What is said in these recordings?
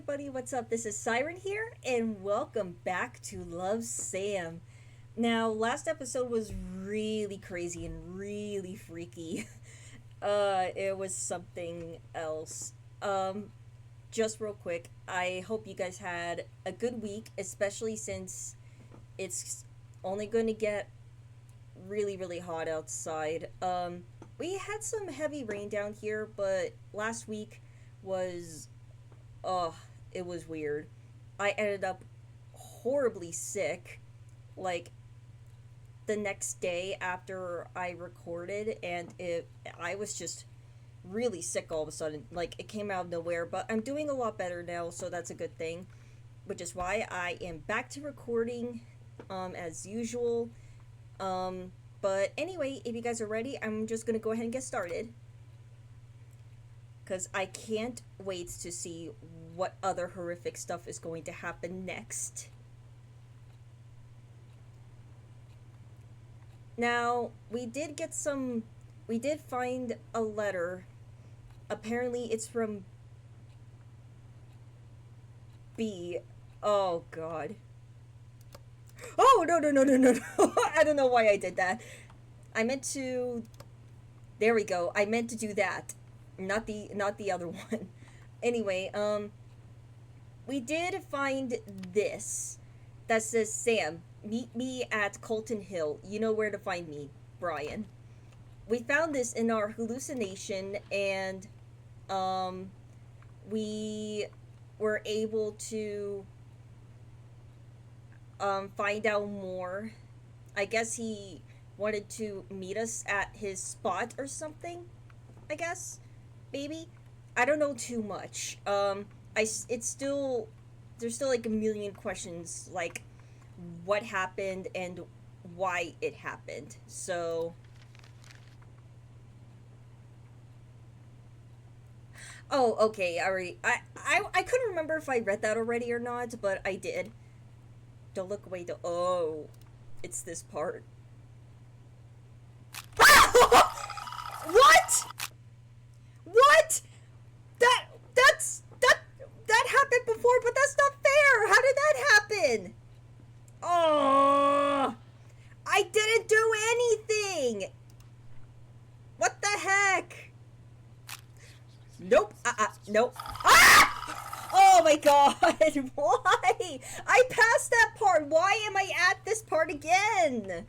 everybody, what's up? This is Siren here, and welcome back to Love Sam. Now, last episode was really crazy and really freaky. It was something else. Just real quick, I hope you guys had a good week, especially since it's only going to get really hot outside. We had some heavy rain down here, but last week was oh, it was weird. I ended up horribly sick, like the next day after I recorded, and I was just really sick all of a sudden. Like it came out of nowhere, but I'm doing a lot better now, so that's a good thing. Which is why I am back to recording, as usual. But anyway, if you guys are ready, I'm just gonna go ahead and get started because I can't wait to see what other horrific stuff is going to happen next. Now, we did find a letter. Apparently, it's from B. Oh, God. Oh, no. I don't know why I did that. I meant to. There we go. I meant to do that. Not the other one. Anyway, we did find this that says, Sam, meet me at Colton Hill. You know where to find me, Brian. We found this in our hallucination, and um, we were able to find out more. I guess he wanted to meet us at his spot or something. I guess, maybe. I don't know too much. It's still there's still like a million questions, like what happened and why it happened. So, oh, okay, already. I couldn't remember if I read that already or not, but I did. Don't look away. Oh, it's this part. What? What? That happened before, but that's not fair. How did that happen? Oh, I didn't do anything. What the heck? Nope. Nope. Ah! Oh my god. Why? I passed that part. Why am I at this part again?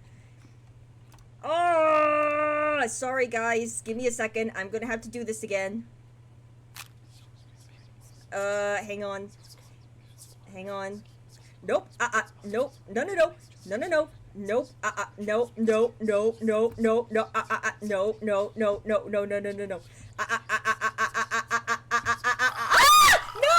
Oh, sorry guys. Give me a second. I'm gonna have to do this again. Hang on. Hang on. Nope. Nope. No. Nope. No. No. No. No. No. No. No. No. No. No. No. No. No. No. No. No!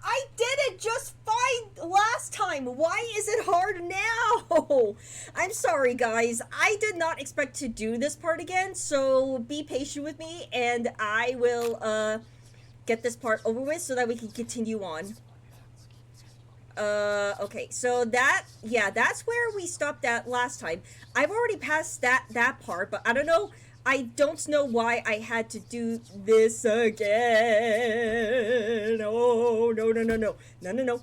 I did it just fine last time. Why is it hard now? I'm sorry, guys. I did not expect to do this part again, so be patient with me, and I will, get this part over with so that we can continue on. Okay, so that's where we stopped at last time. I've already passed that part, but I don't know. I don't know why I had to do this again. Oh no.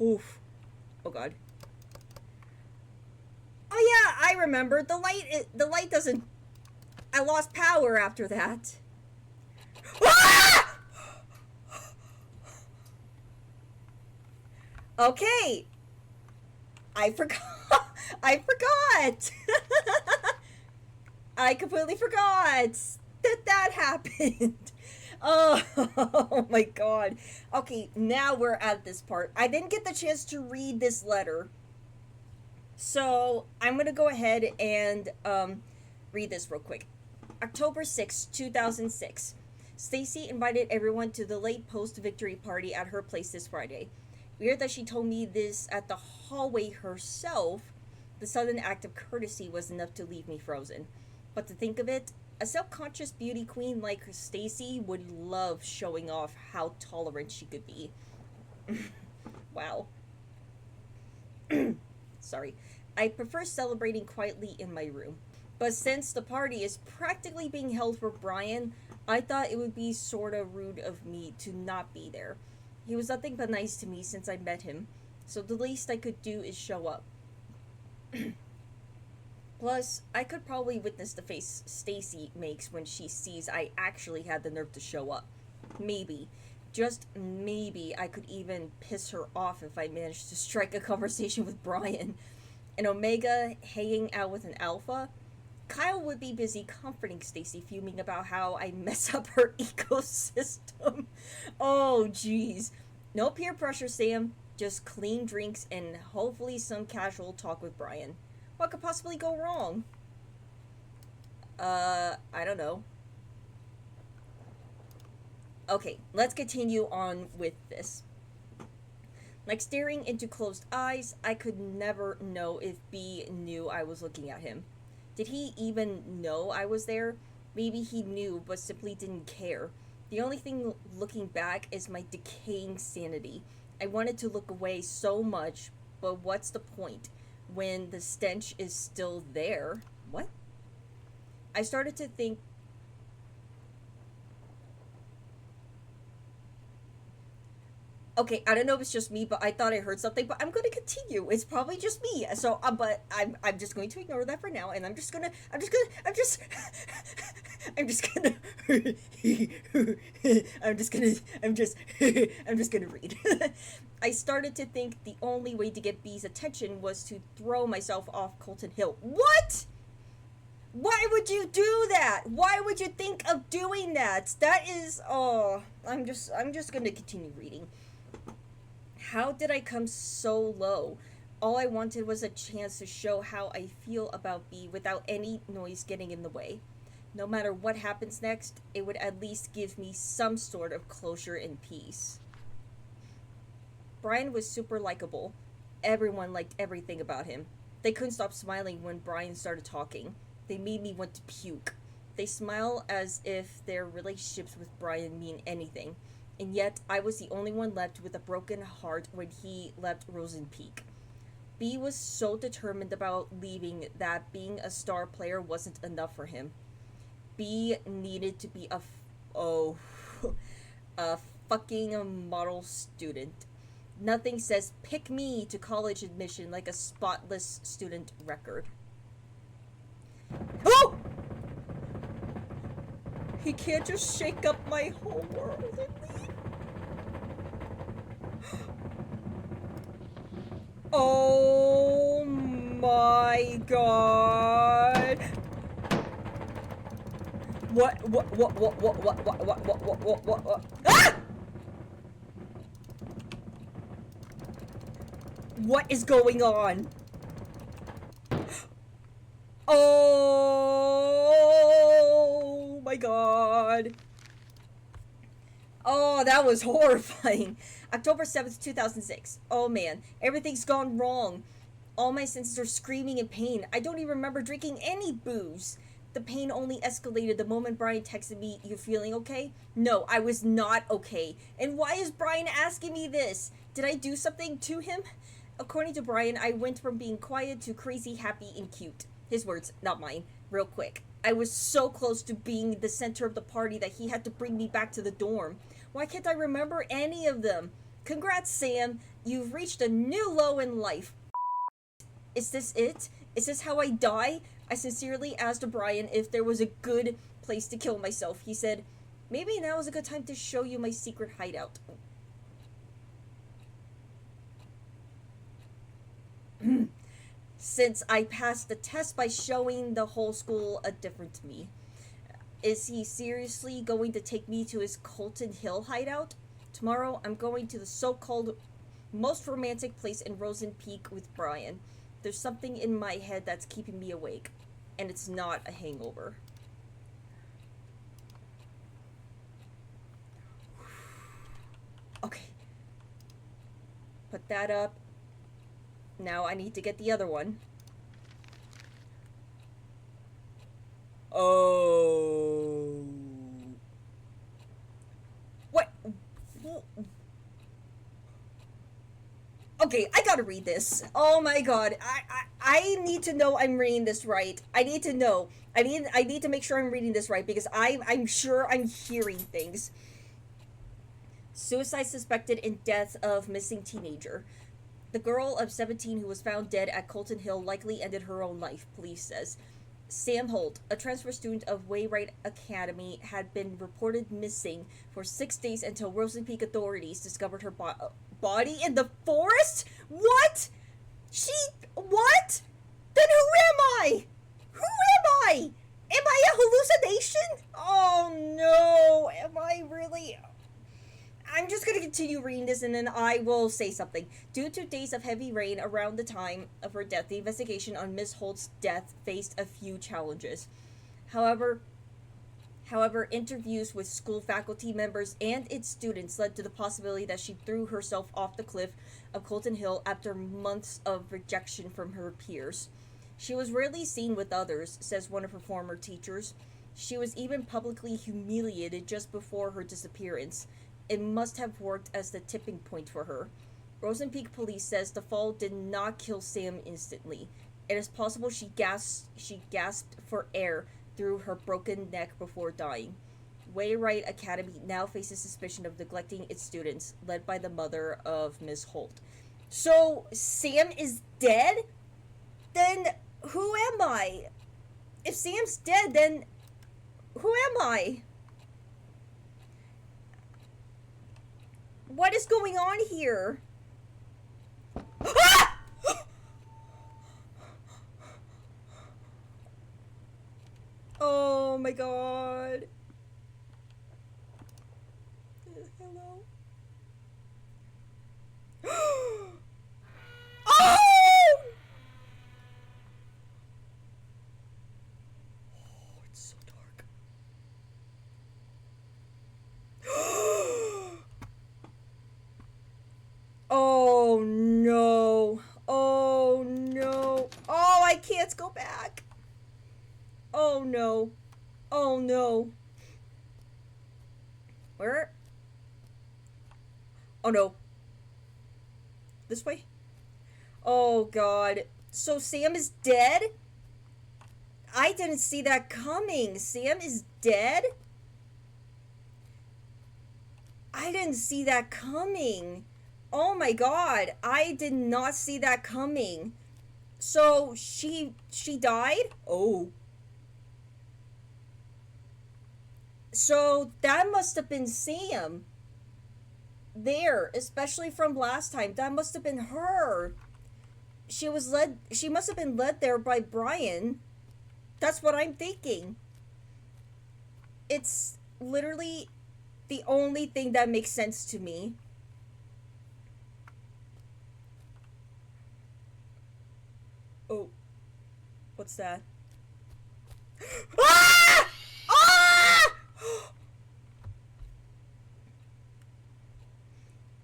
Oof. Oh god. Oh yeah, I remember. The light doesn't. I lost power after that. Ah! Okay. I forgot. I forgot. I completely forgot that happened. Oh my god. Okay, now we're at this part. I didn't get the chance to read this letter. So I'm gonna go ahead and read this real quick. October 6, 2006. Stacy invited everyone to the late post victory party at her place this Friday. Weird that she told me this at the hallway herself. The sudden act of courtesy was enough to leave me frozen. But to think of it, a self-conscious beauty queen like Stacy would love showing off how tolerant she could be. Wow. Sorry. I prefer celebrating quietly in my room. But since the party is practically being held for Brian, I thought it would be sorta rude of me to not be there. He was nothing but nice to me since I met him, so the least I could do is show up. Plus, I could probably witness the face Stacy makes when she sees I actually had the nerve to show up. Maybe, just maybe, I could even piss her off if I managed to strike a conversation with Brian. An Omega hanging out with an Alpha? Kyle would be busy comforting Stacy, fuming about how I mess up her ecosystem. Oh, jeez. No peer pressure, Sam. Just clean drinks and hopefully some casual talk with Brian. What could possibly go wrong? I don't know. Okay, let's continue on with this. Like staring into closed eyes, I could never know if B knew I was looking at him. Did he even know I was there? Maybe he knew, but simply didn't care. The only thing looking back is my decaying sanity. I wanted to look away so much, but what's the point when the stench is still there? What? I started to think. Okay, I don't know if it's just me, but I thought I heard something. But I'm going to continue. It's probably just me. So, but I'm just going to ignore that for now, and I'm just gonna, I'm just gonna, I'm just, I'm just gonna, I'm just gonna, I'm just, I'm just gonna read. I started to think the only way to get B's attention was to throw myself off Colton Hill. What? Why would you do that? Why would you think of doing that? That is, oh, I'm just gonna continue reading. How did I come so low? All I wanted was a chance to show how I feel about B without any noise getting in the way. No matter what happens next, it would at least give me some sort of closure and peace. Brian was super likable. Everyone liked everything about him. They couldn't stop smiling when Brian started talking. They made me want to puke. They smile as if their relationships with Brian mean anything. And yet, I was the only one left with a broken heart when he left Rosen Peak. B was so determined about leaving that being a star player wasn't enough for him. B needed to be oh, a fucking model student. Nothing says pick me to college admission like a spotless student record. Oh! He can't just shake up my whole world and leave. Oh my god. What? Ah! What is going on? Oh my god. Oh, that was horrifying. October 7th, 2006. Oh man, everything's gone wrong. All my senses are screaming in pain. I don't even remember drinking any booze. The pain only escalated the moment Brian texted me, "You feeling okay?" No, I was not okay. And why is Brian asking me this? Did I do something to him? According to Brian, I went from being quiet to crazy, happy, and cute. His words, not mine. Real quick. I was so close to being the center of the party that he had to bring me back to the dorm. Why can't I remember any of them? Congrats, Sam. You've reached a new low in life. Is this it? Is this how I die? I sincerely asked Brian if there was a good place to kill myself. He said, maybe now is a good time to show you my secret hideout. Since I passed the test by showing the whole school a different me. Is he seriously going to take me to his Colton Hill hideout? Tomorrow, I'm going to the so-called most romantic place in Rosen Peak with Brian. There's something in my head that's keeping me awake, and it's not a hangover. Okay. Put that up. Now I need to get the other one. Oh. What? Okay, I gotta read this. Oh my god, I need to know I'm reading this right. I need to know. I need to make sure I'm reading this right because I'm sure I'm hearing things. Suicide suspected in death of missing teenager. The girl of 17 who was found dead at Colton Hill likely ended her own life, police says. Sam Holt, a transfer student of Wayride Academy, had been reported missing for 6 days until Rosen Peak authorities discovered her body in the forest? What? She. What? Then who am I? Who am I? Am I a hallucination? Oh no. Am I really? I'm just gonna continue reading this and then I will say something. Due to days of heavy rain around the time of her death, the investigation on Miss Holt's death faced a few challenges. However, However, interviews with school faculty members and its students led to the possibility that she threw herself off the cliff of Colton Hill after months of rejection from her peers. She was rarely seen with others, says one of her former teachers. She was even publicly humiliated just before her disappearance. It must have worked as the tipping point for her. Rosen Peak Police says the fall did not kill Sam instantly. It is possible she gasped for air through her broken neck before dying. Wayride Academy now faces suspicion of neglecting its students, led by the mother of Miss Holt. So, Sam is dead? Then who am I? If Sam's dead, then who am I? What is going on here? Ah! Oh my god. Hello? Oh! Oh, it's so dark. Oh no. Oh no. Oh, I can't go back. Oh no. Oh no. Where? Oh no. This way? Oh god. So Sam is dead? I didn't see that coming. Sam is dead? I didn't see that coming. Oh my god. I did not see that coming. So she died? Oh. So that must have been Sam. There, especially from last time. That must have been her. She must have been led there by Brian. That's what I'm thinking. It's literally the only thing that makes sense to me. Oh, what's that? Ah! Ah!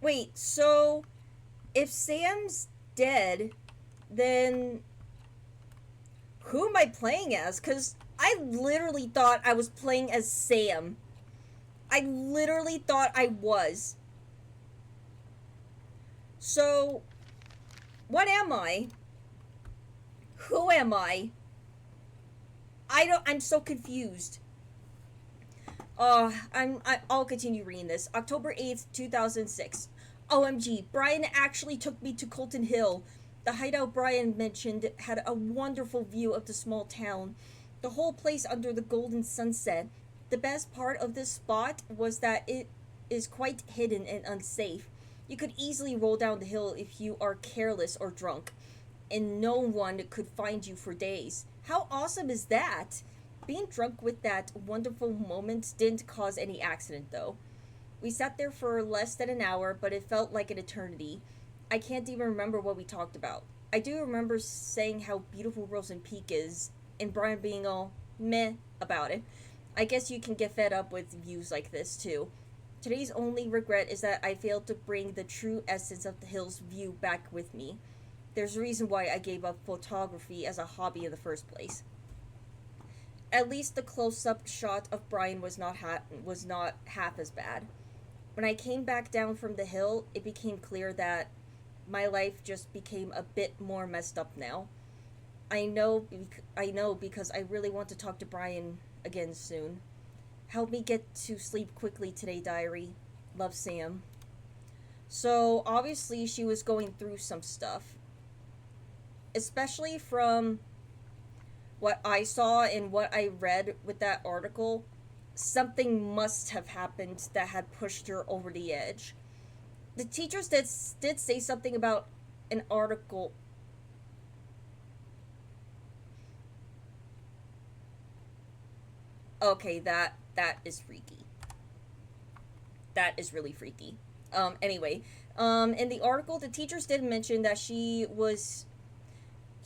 Wait, so if Sam's dead, then who am I playing as? Because I literally thought I was playing as Sam. I literally thought I was. So, what am I? Who am I? I'm so confused. I'll continue reading this. October 8th, 2006. OMG, Brian actually took me to Colton Hill. The hideout Brian mentioned had a wonderful view of the small town. The whole place under the golden sunset. The best part of this spot was that it is quite hidden and unsafe. You could easily roll down the hill if you are careless or drunk, and no one could find you for days. How awesome is that? Being drunk with that wonderful moment didn't cause any accident though. We sat there for less than an hour, but it felt like an eternity. I can't even remember what we talked about. I do remember saying how beautiful Rosen Peak is, and Brian being all meh about it. I guess you can get fed up with views like this too. Today's only regret is that I failed to bring the true essence of the hill's view back with me. There's a reason why I gave up photography as a hobby in the first place. At least the close-up shot of Brian was not half as bad. When I came back down from the hill, it became clear that my life just became a bit more messed up now. I know because I really want to talk to Brian again soon. Help me get to sleep quickly today, diary. Love, Sam. So obviously she was going through some stuff, especially from what I saw and what I read with that article. Something must have happened that had pushed her over the edge. The teachers did say something about an article. Okay, that is freaky. That is really freaky. Anyway, in the article, the teachers did mention that she was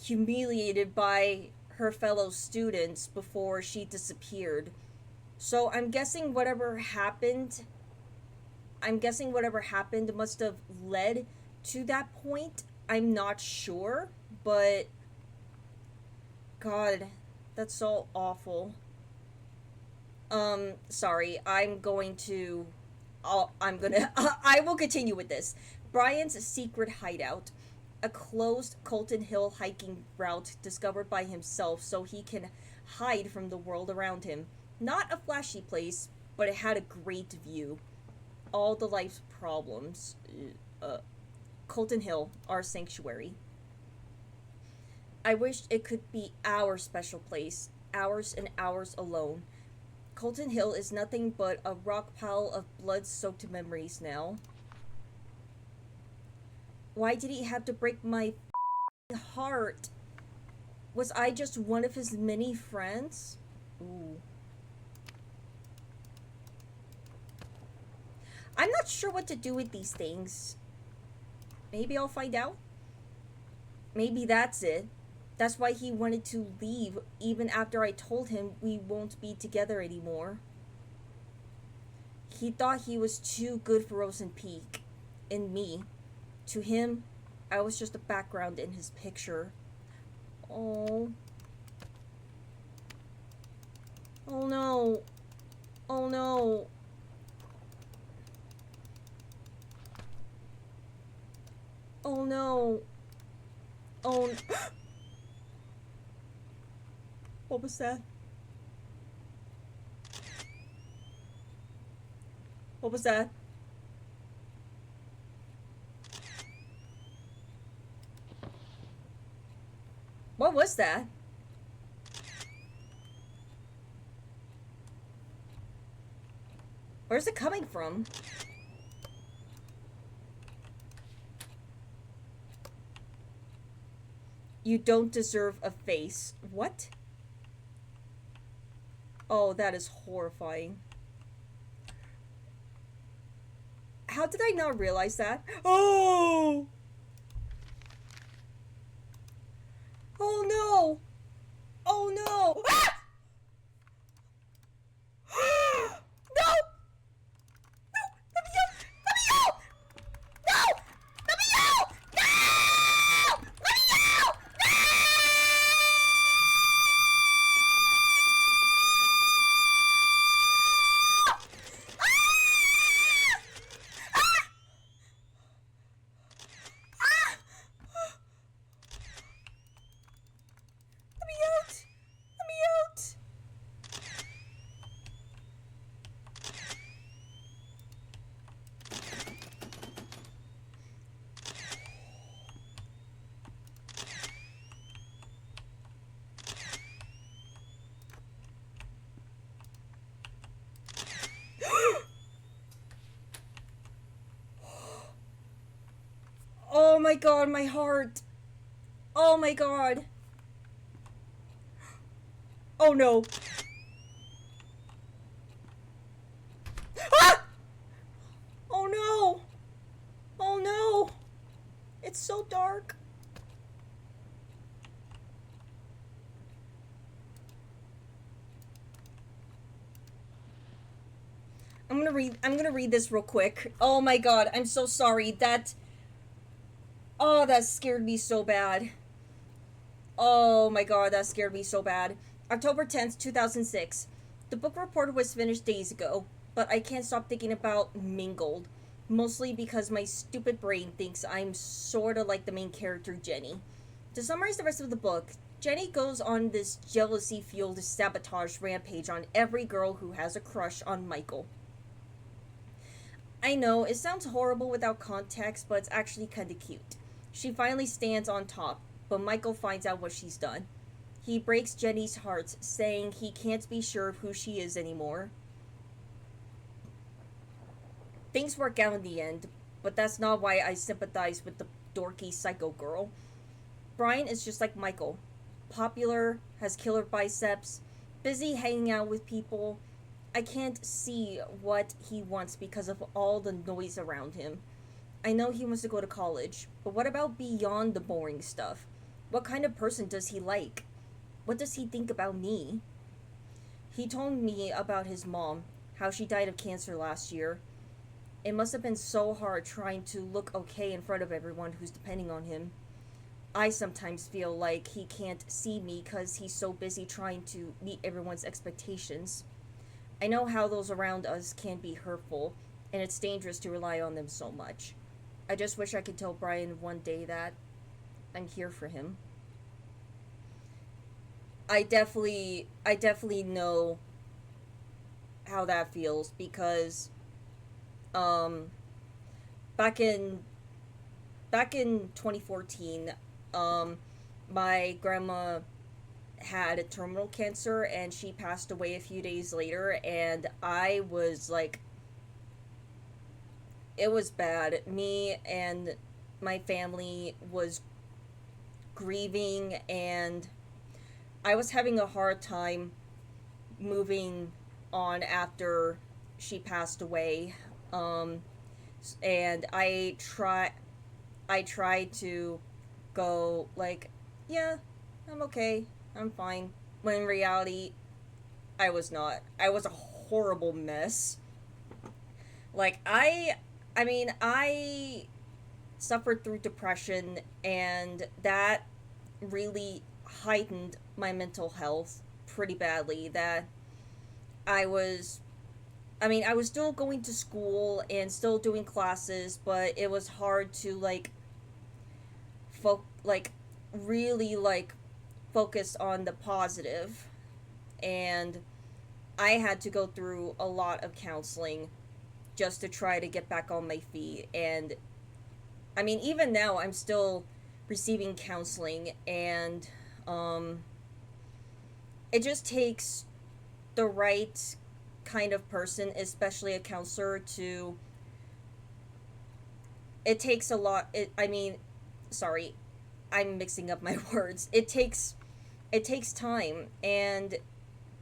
humiliated by her fellow students before she disappeared. So I'm guessing whatever happened must have led to that point. I'm not sure, but God, that's so awful. Sorry. I will continue with this. Brian's secret hideout, a closed Colton Hill hiking route discovered by himself so he can hide from the world around him. Not a flashy place, but it had a great view. All the life's problems. Uh, Colton Hill, our sanctuary. I wished it could be our special place, ours and ours alone. Colton Hill is nothing but a rock pile of blood soaked memories now. Why did he have to break my heart? Was I just one of his many friends? Ooh. I'm not sure what to do with these things. Maybe I'll find out. Maybe that's it. That's why he wanted to leave even after I told him we won't be together anymore. He thought he was too good for Rosen Peak. And me. To him, I was just a background in his picture. Oh. Oh no. Oh no. Oh no. Oh. What was that? What was that? What was that? Where's it coming from? You don't deserve a face. What? Oh, that is horrifying. How did I not realize that? Oh! Oh no! Oh no! Ah! No! No! Let me out! Let me out! No! Let me out! No! Let me out! No! Let me out! Let me out! Oh my god, my heart. Oh my god. Oh no. Ah! Oh no. Oh no. It's so dark. I'm gonna read this real quick. Oh my god, I'm so sorry. That scared me so bad. Oh my god, that scared me so bad. October 10th, 2006. The book report was finished days ago, but I can't stop thinking about Mingled. mostly because my stupid brain thinks I'm sorta like the main character, Jenny. To summarize the rest of the book, Jenny goes on this jealousy fueled sabotage rampage on every girl who has a crush on Michael. I know, it sounds horrible without context, but it's actually kinda cute. She finally stands on top, but Michael finds out what she's done. He breaks Jenny's heart, saying he can't be sure of who she is anymore. Things work out in the end, but that's not why I sympathize with the dorky psycho girl. Brian is just like Michael. Popular, has killer biceps, busy hanging out with people. I can't see what he wants because of all the noise around him. I know he wants to go to college, but what about beyond the boring stuff? What kind of person does he like? What does he think about me? He told me about his mom, how she died of cancer last year. It must have been so hard trying to look okay in front of everyone who's depending on him. I sometimes feel like he can't see me because he's so busy trying to meet everyone's expectations. I know how those around us can be hurtful, and it's dangerous to rely on them so much. I just wish I could tell Brian one day that I'm here for him. I definitely know how that feels because um back in back in 2014, um my grandma had terminal cancer and she passed away a few days later, and I was like, it was bad. Me and my family was grieving, and I was having a hard time moving on after she passed away. Um, and I tried to go like, yeah, I'm okay, I'm fine. When in reality, I was not. I was a horrible mess. Like I suffered through depression, and that really heightened my mental health pretty badly. That I was I was still going to school and still doing classes, but it was hard to like really focus on the positive. And I had to go through a lot of counseling just to try to get back on my feet. And even now I'm still receiving counseling, and um it just takes the right kind of person, especially a counselor, to it takes a lot. Sorry, I'm mixing up my words. It takes time, and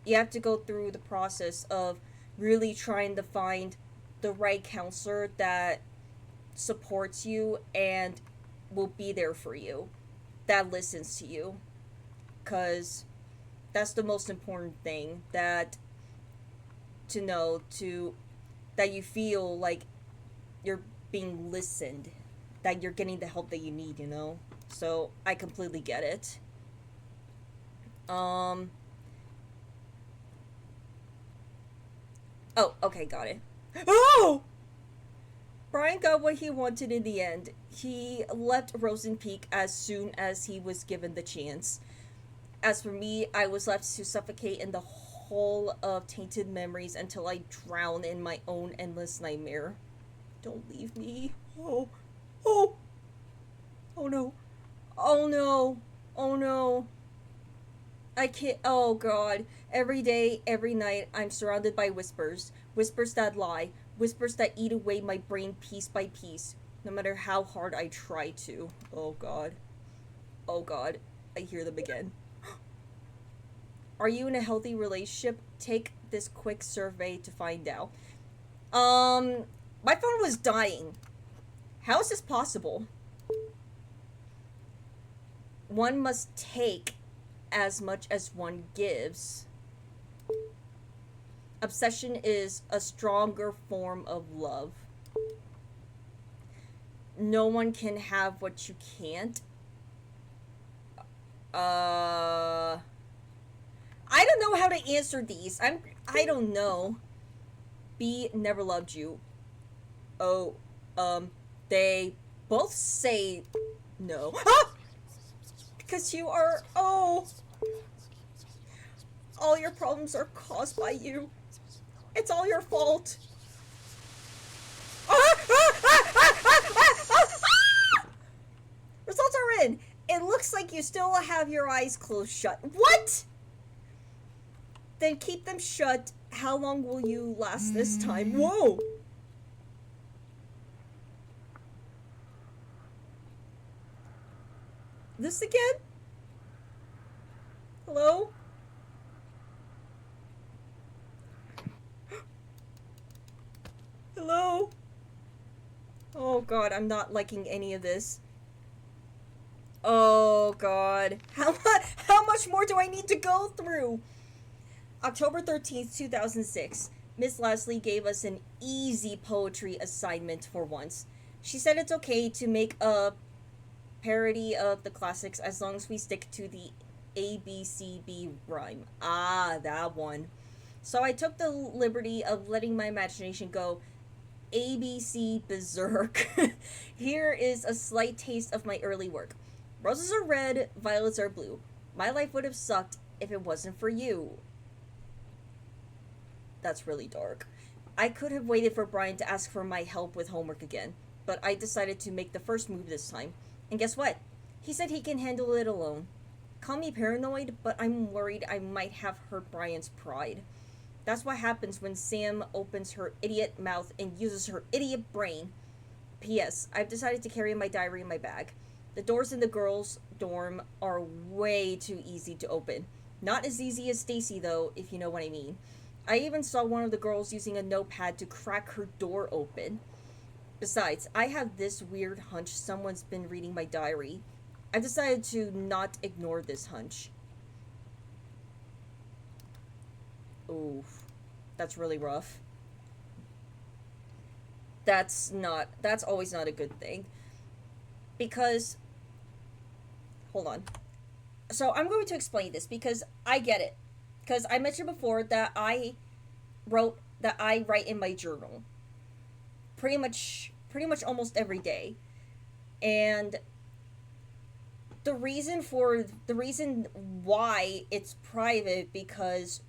you have to go through the process of really trying to find the right counselor that supports you and will be there for you, that listens to you, because that's the most important thing, that to know to that you feel like you're being listened, that you're getting the help that you need. So I completely get it. um oh, okay, got it. Oh, Brian got what he wanted in the end. He left Rosen Peak as soon as he was given the chance. As for me, I was left to suffocate in the hole of tainted memories until I drown in my own endless nightmare. Don't leave me. Oh, oh, oh no. Oh no. Oh no. I can't. Oh god. Every day, every night, I'm surrounded by whispers. Whispers that lie. Whispers that eat away my brain piece by piece. No matter how hard I try to. Oh god. Oh god. I hear them again. Are you in a healthy relationship? Take this quick survey to find out. My phone was dying. How is this possible? One must take as much as one gives. Obsession is a stronger form of love. No one can have what you can't. I don't know how to answer these. I don't know. B never loved you. Oh. They both say no. Ah! Because you are, oh, all your problems are caused by you. It's all your fault. Results are in. It looks like you still have your eyes closed shut. What? Then keep them shut. How long will you last this time? Whoa! This again? Hello? Hello? Oh god, I'm not liking any of this. Oh god. How much more do I need to go through? October 13th, 2006. Miss Leslie gave us an easy poetry assignment for once. She said it's okay to make a parody of the classics as long as we stick to the ABCB rhyme. Ah, that one. So I took the liberty of letting my imagination go ABC berserk. Here is a slight taste of my early work. Roses are red, violets are blue. My life would have sucked if it wasn't for you. That's really dark. I could have waited for Brian to ask for my help with homework again, but I decided to make the first move this time. And guess what? He said he can handle it alone. Call me paranoid, but I'm worried I might have hurt Brian's pride. That's what happens when Sam opens her idiot mouth and uses her idiot brain. P.S. I've decided to carry my diary in my bag. The doors in the girls' dorm are way too easy to open. Not as easy as Stacy, though, if you know what I mean. I even saw one of the girls using a notepad to crack her door open. Besides, I have this weird hunch someone's been reading my diary. I've decided to not ignore this hunch. Oof. That's really rough. That's always not a good thing. Because, hold on. So I'm going to explain this because I get it. Because I mentioned before that I write in my journal. Pretty much almost every day. And the reason why it's private because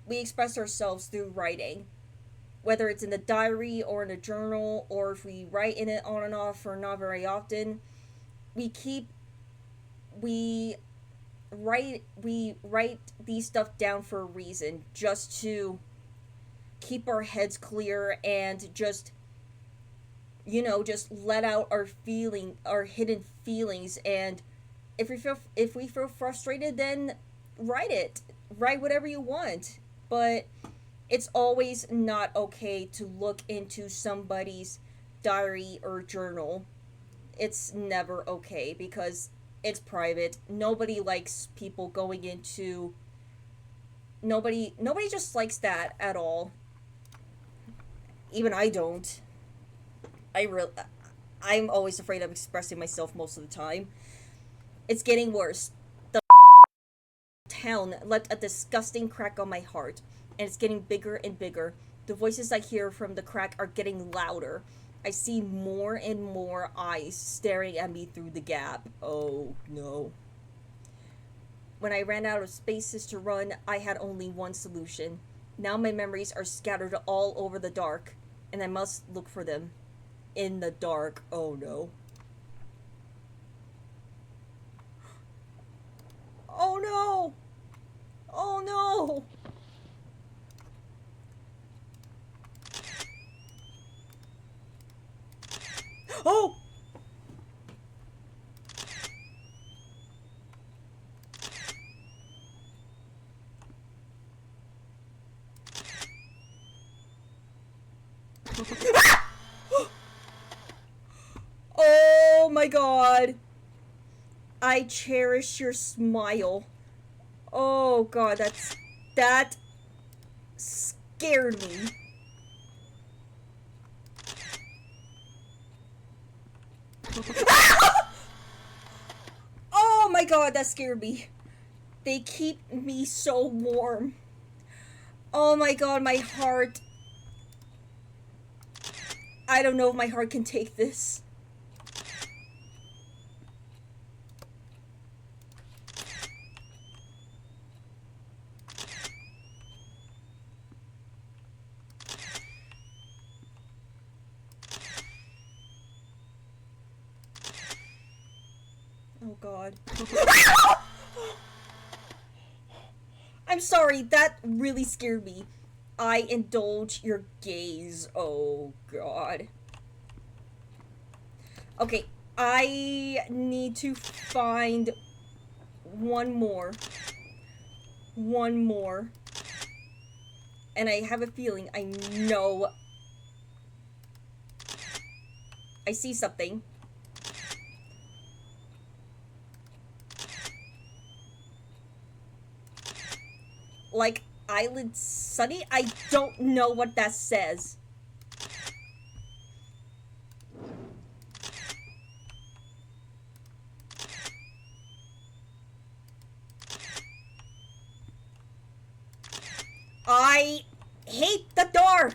we express ourselves through writing, whether it's in the diary or in a journal, or if we write in it on and off or not very often. We write these stuff down for a reason, just to keep our heads clear and just let out our hidden feelings. And if we feel frustrated, then write whatever you want. But it's always not okay to look into somebody's diary or journal. It's never okay because it's private. Nobody likes people going into. Nobody just likes that at all. Even I don't. I'm always afraid of expressing myself most of the time. It's getting worse. The town left a disgusting crack on my heart, and it's getting bigger and bigger. The voices I hear from the crack are getting louder. I see more and more eyes staring at me through the gap. Oh no. When I ran out of spaces to run, I had only one solution. Now my memories are scattered all over the dark, and I must look for them. In the dark. Oh no. Oh no! Oh no! Oh! Oh my god. I cherish your smile. Oh god, that scared me. Oh my god, that scared me. They keep me so warm. Oh my god, my heart. I don't know if my heart can take this. Oh god. I'm sorry, that really scared me. I indulge your gaze. Oh god. Okay, I need to find one more. One more. And I have a feeling I know. I see something. Like, Eyelid Sunny? I don't know what that says. I hate the dark!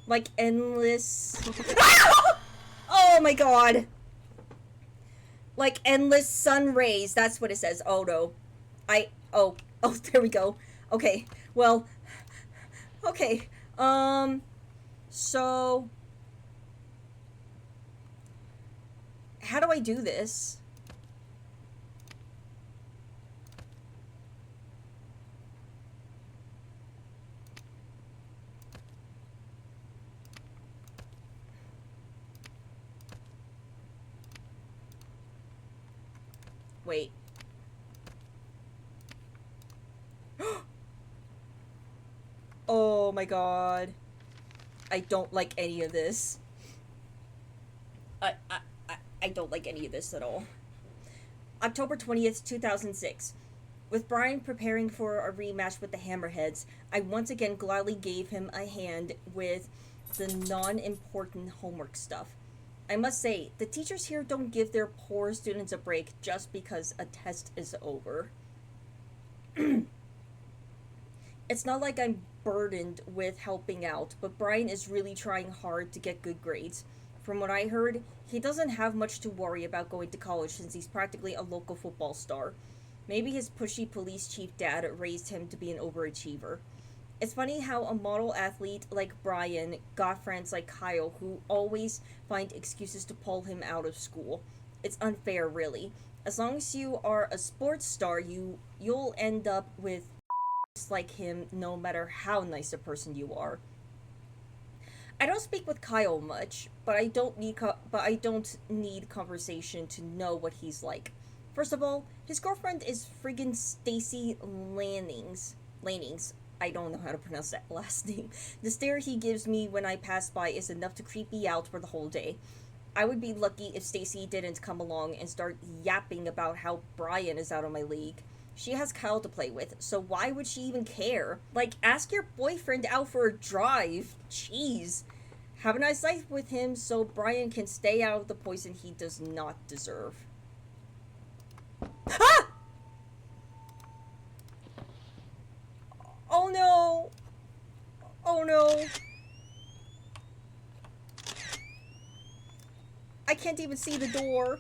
Like, endless... Oh my god! Like, endless sun rays, that's what it says. Oh no. Oh, there we go. Okay, well... Okay, so... How do I do this? Wait. Oh my god. I don't like any of this. I don't like any of this at all. October 20th, 2006. With Brian preparing for a rematch with the Hammerheads, I once again gladly gave him a hand with the non-important homework stuff. I must say, the teachers here don't give their poor students a break just because a test is over. It's not like I'm burdened with helping out, but Brian is really trying hard to get good grades. From what I heard, he doesn't have much to worry about going to college since he's practically a local football star. Maybe his pushy police chief dad raised him to be an overachiever. It's funny how a model athlete like Brian got friends like Kyle who always find excuses to pull him out of school. It's unfair, really. As long as you are a sports star, you'll end up with like him no matter how nice a person you are. I don't speak with Kyle much, but I don't need conversation to know what he's like. First of all, his girlfriend is friggin' Stacy Lanings. I don't know how to pronounce that last name. The stare he gives me when I pass by is enough to creep me out for the whole day. I would be lucky if Stacy didn't come along and start yapping about how Brian is out of my league. She has Kyle to play with, so why would she even care? Like, ask your boyfriend out for a drive. Jeez. Have a nice life with him so Brian can stay out of the poison he does not deserve. Ah! Oh no! Oh no! I can't even see the door.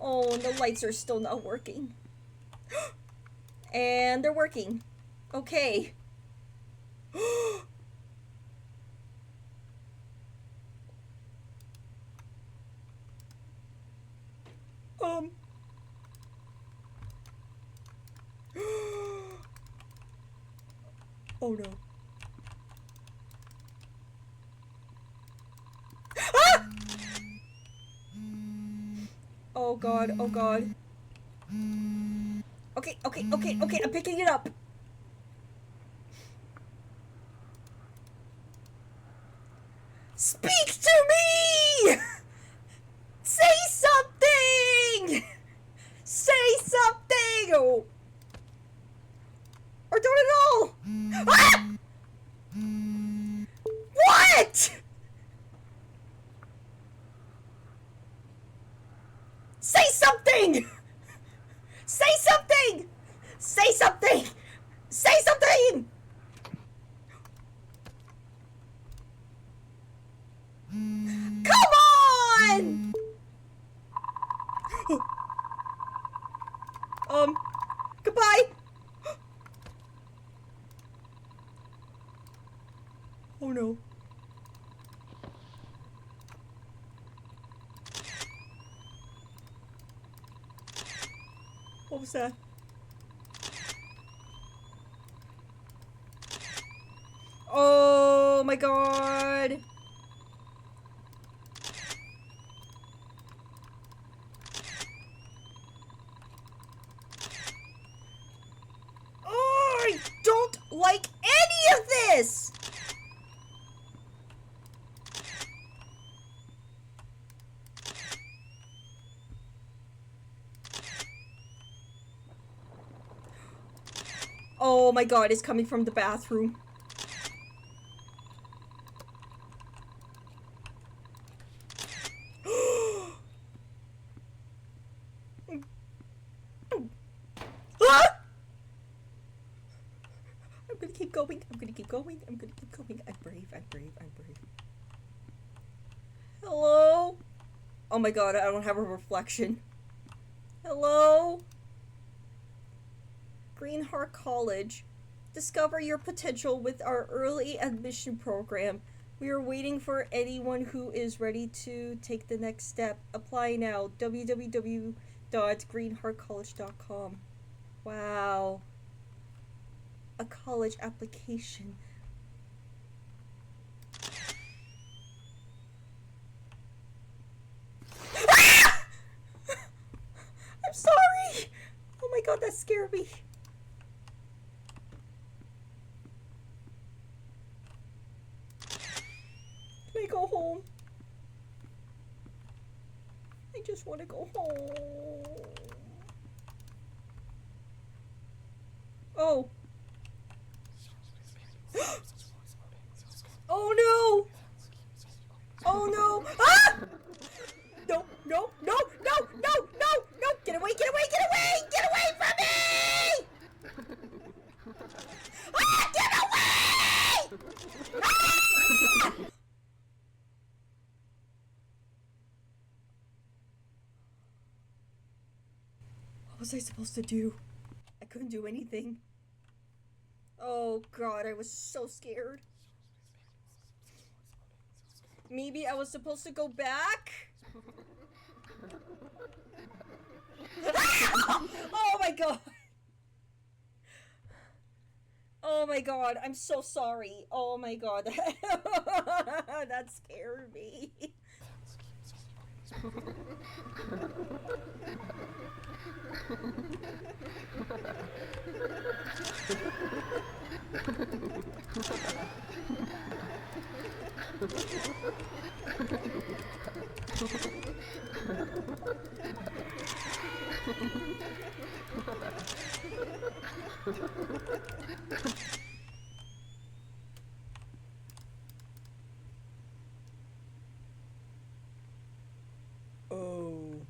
Oh, and the lights are still not working. And they're working. Okay. um. Oh no. Ah! Oh god, oh god. Okay, I'm picking it up. Speak to me! Say something! Say something! Oh. Or don't at all! Ah! What? Say something! something! Say something! Say something! Say something! Come on! Goodbye! Oh no. What was that? Oh my god! Oh, I don't like any of this! Oh my god, it's coming from the bathroom. Ah! I'm gonna keep going. I'm gonna keep going. I'm gonna keep going. I'm brave. I'm brave. I'm brave. Hello? Oh my god, I don't have a reflection. Hello? Greenheart College. Discover your potential with our early admission program. We are waiting for anyone who is ready to take the next step. Apply now. www.greenheartcollege.com. Wow. A college application. Ah! I'm sorry! Oh my god, that scared me. Can I go home? I just want to go home. Oh. Oh no! Oh no! Ah! No, no, no, no, no, no, no! Get away, get away, get away! Get away from me! Ah! Get away! Ah! What was I supposed to do? I couldn't do anything. Oh god, I was so scared. Maybe I was supposed to go back? Oh my god! Oh my god, I'm so sorry. Oh my god. That scared me. Oh.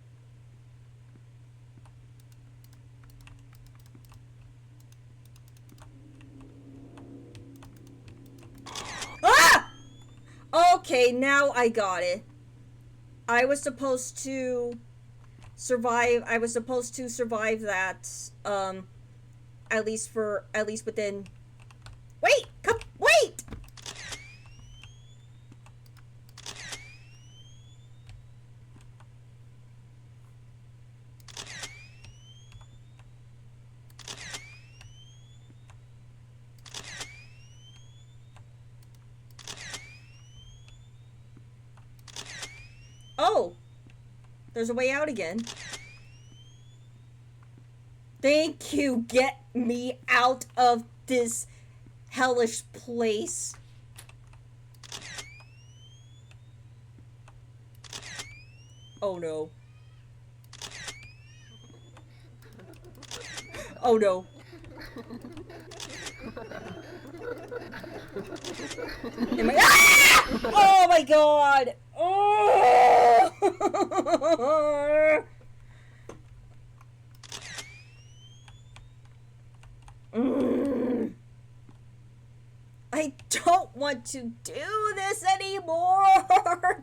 Ah! Okay, now I got it. I was supposed to survive. I was supposed to survive that. At least within. Wait! Come. Wait! Oh! There's a way out again. Thank you. Get me out of this hellish place. Oh no. Oh no. Am I? Ah! Oh my god! Oh! don't want to do this anymore.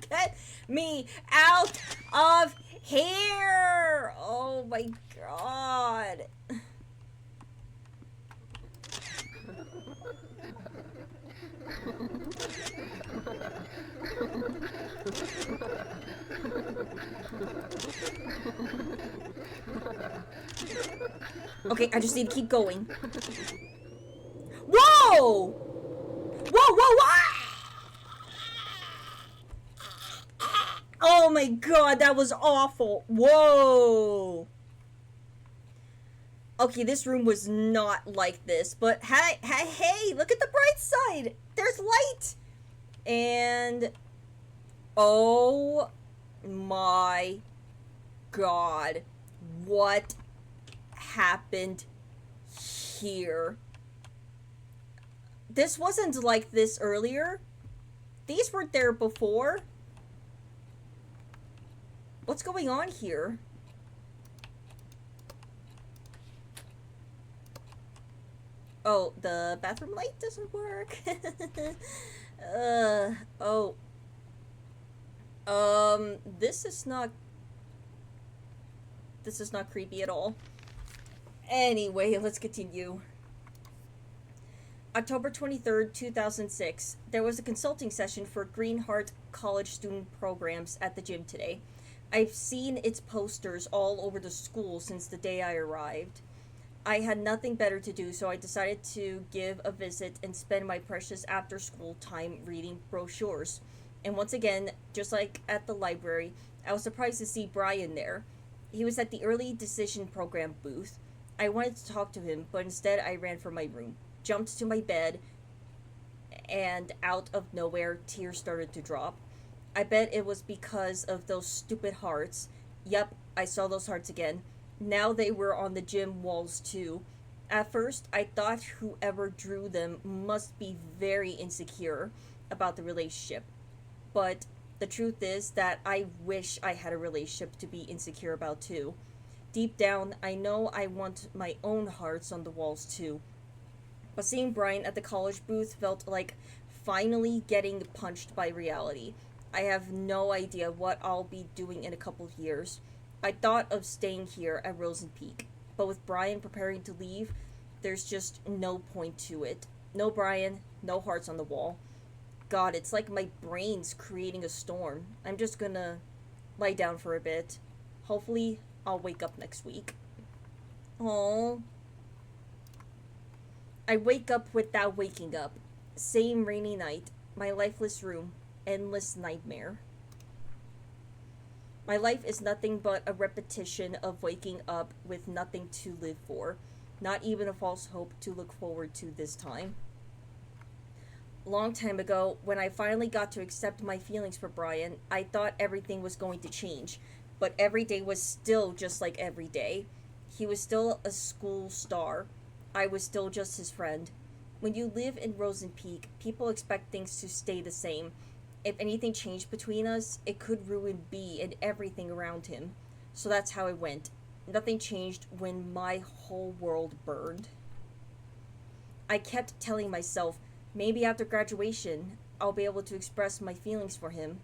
Get me out of here. Oh my god. Okay, I just need to keep going. Whoa! Whoa, whoa, whoa! Oh my god, that was awful. Whoa. Okay, this room was not like this, but hey, look at the bright side. There's light. And oh my god. What happened here? This wasn't like this earlier. These weren't there before. What's going on here? Oh, the bathroom light doesn't work. Oh. This is not... This is not creepy at all. Anyway, let's continue. October 23rd, 2006. There was a consulting session for Greenheart College student programs at the gym today. I've seen its posters all over the school since the day I arrived. I had nothing better to do, so I decided to give a visit and spend my precious after school time reading brochures. And once again, just like at the library, I was surprised to see Brian there. He was at the early decision program booth. I wanted to talk to him, but instead I ran for my room, jumped to my bed, and out of nowhere, tears started to drop. I bet it was because of those stupid hearts. Yep, I saw those hearts again. Now they were on the gym walls too. At first, I thought whoever drew them must be very insecure about the relationship. But the truth is that I wish I had a relationship to be insecure about too. Deep down, I know I want my own hearts on the walls too. But seeing Brian at the college booth felt like finally getting punched by reality. I have no idea what I'll be doing in a couple of years. I thought of staying here at Rosen Peak, but with Brian preparing to leave, there's just no point to it. No Brian, no hearts on the wall. God, it's like my brain's creating a storm. I'm just gonna lie down for a bit. Hopefully, I'll wake up next week. Oh. I wake up without waking up. Same rainy night, my lifeless room, endless nightmare. My life is nothing but a repetition of waking up with nothing to live for, not even a false hope to look forward to this time. Long time ago, when I finally got to accept my feelings for Brian, I thought everything was going to change, but every day was still just like every day. He was still a school star. I was still just his friend. When you live in Rosen Peak, people expect things to stay the same. If anything changed between us, it could ruin B and everything around him. So that's how it went. Nothing changed when my whole world burned. I kept telling myself, maybe after graduation, I'll be able to express my feelings for him.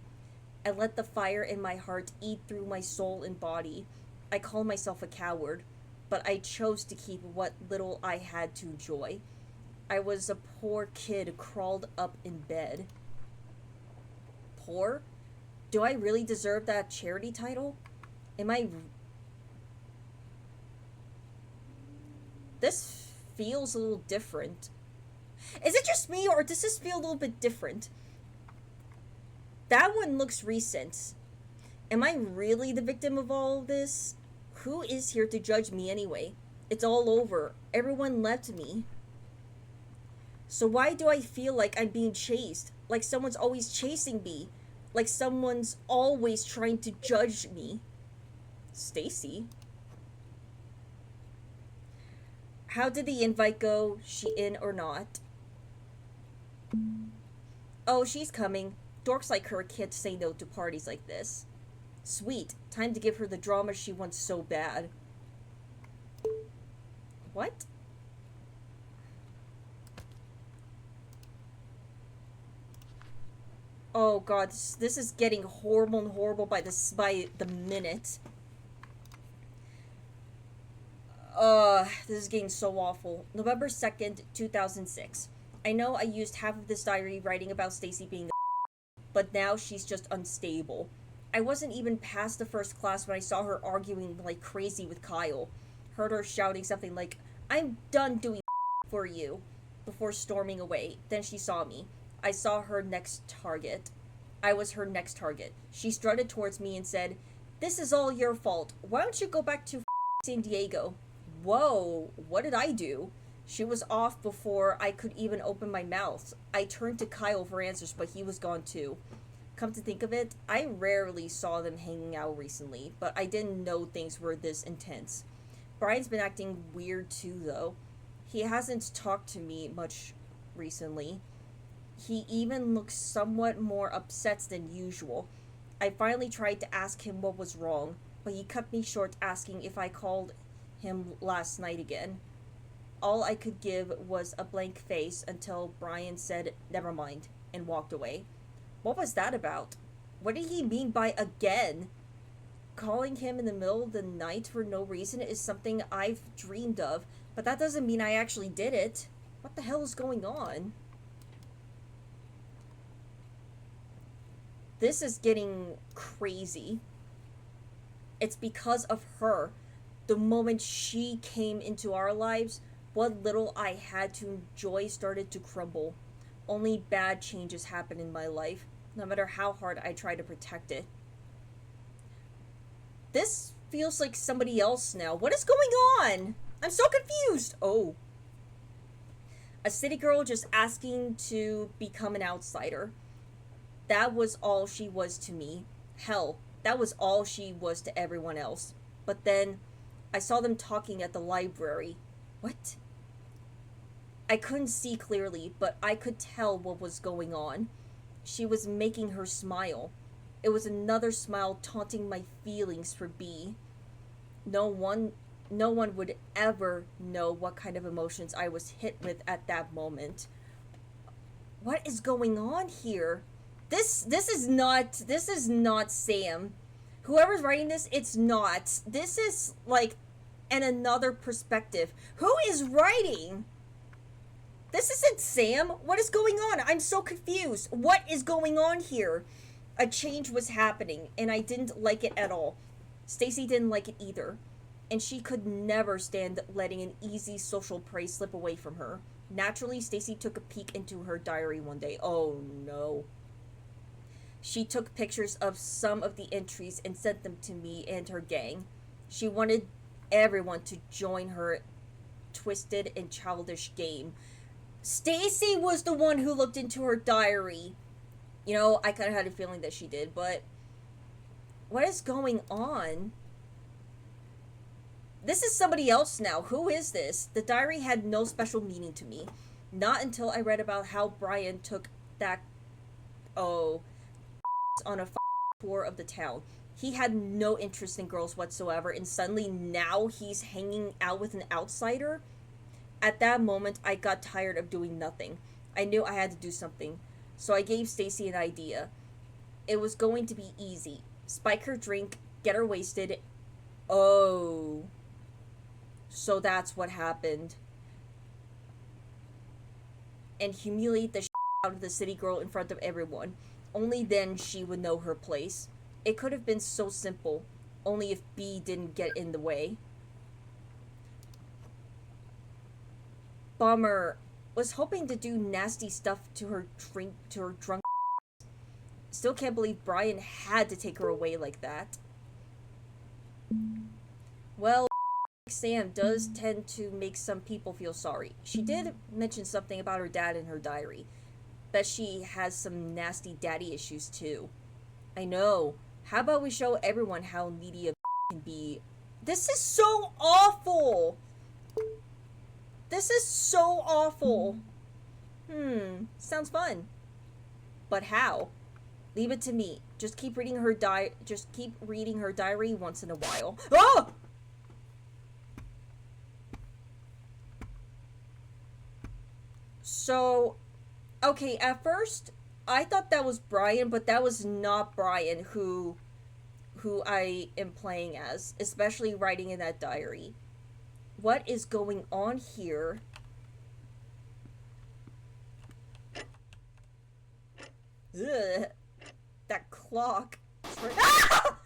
I let the fire in my heart eat through my soul and body. I called myself a coward, but I chose to keep what little I had to enjoy. I was a poor kid crawled up in bed. Poor? Do I really deserve that charity title? Am I... This feels a little different. Is it just me, or does this feel a little bit different? That one looks recent. Am I really the victim of all of this? Who is here to judge me anyway? It's all over. Everyone left me. So why do I feel like I'm being chased? Like someone's always chasing me? Like someone's always trying to judge me? Stacy? How did the invite go? She in or not? Oh, she's coming. Dorks like her can't say no to parties like this. Sweet. Time to give her the drama she wants so bad. What? Oh god, this is getting horrible and horrible by the minute. This is getting so awful. November 2nd, 2006. I know I used half of this diary writing about Stacy being but now she's just unstable. I wasn't even past the first class when I saw her arguing like crazy with Kyle. Heard her shouting something like, "I'm done doing for you," before storming away. Then she saw me. I saw her next target. I was her next target. She strutted towards me and said, "This is all your fault. Why don't you go back to San Diego?" Whoa, what did I do? She was off before I could even open my mouth. I turned to Kyle for answers, but he was gone too. Come to think of it, I rarely saw them hanging out recently, but I didn't know things were this intense. Brian's been acting weird too, though. He hasn't talked to me much recently. He even looks somewhat more upset than usual. I finally tried to ask him what was wrong, but he cut me short asking if I called him last night again. All I could give was a blank face until Brian said, "Never mind," and walked away. What was that about? What did he mean by again? Calling him in the middle of the night for no reason is something I've dreamed of, but that doesn't mean I actually did it. What the hell is going on? This is getting crazy. It's because of her. The moment she came into our lives, what little I had to enjoy started to crumble. Only bad changes happen in my life, no matter how hard I try to protect it. This feels like somebody else now. What is going on? I'm so confused. Oh. A city girl just asking to become an outsider. That was all she was to me. Hell, that was all she was to everyone else. But then, I saw them talking at the library. What? I couldn't see clearly, but I could tell what was going on. She was making her smile. It was another smile taunting my feelings for B. No one no one would ever know what kind of emotions I was hit with at that moment. What is going on here? This is not Sam. Whoever's writing this, it's not. This is like another perspective. Who is writing? This isn't Sam. What is going on? I'm so confused. What is going on here? A change was happening, and I didn't like it at all. Stacy didn't like it either, and she could never stand letting an easy social praise slip away from her. Naturally, Stacy took a peek into her diary one day. Oh no. She took pictures of some of the entries and sent them to me and her gang. She wanted everyone to join her twisted and childish game. Stacy was the one who looked into her diary. You know, I kind of had a feeling that she did, but what is going on? This is somebody else now. Who is this? The diary had no special meaning to me. Not until I read about how Brian took that, oh, on a tour of the town. He had no interest in girls whatsoever, and suddenly now he's hanging out with an outsider? At that moment, I got tired of doing nothing. I knew I had to do something. So I gave Stacy an idea. It was going to be easy. Spike her drink, get her wasted. Oh. So that's what happened. And humiliate the out of the city girl in front of everyone. Only then she would know her place. It could have been so simple. Only if B didn't get in the way. Bummer. Was hoping to do nasty stuff to her drunk. Still can't believe Brian had to take her away like that. Well, Sam does tend to make some people feel sorry. She did mention something about her dad in her diary. Bet she has some nasty daddy issues too. I know. How about we show everyone how needy a can be? This is so awful! This is so awful! Sounds fun. But how? Leave it to me. Just keep reading her diary once in a while. Oh! So, okay, at first, I thought that was Brian, but that was not Brian who I am playing as, especially writing in that diary. What is going on here? Ugh, that clock. Ah!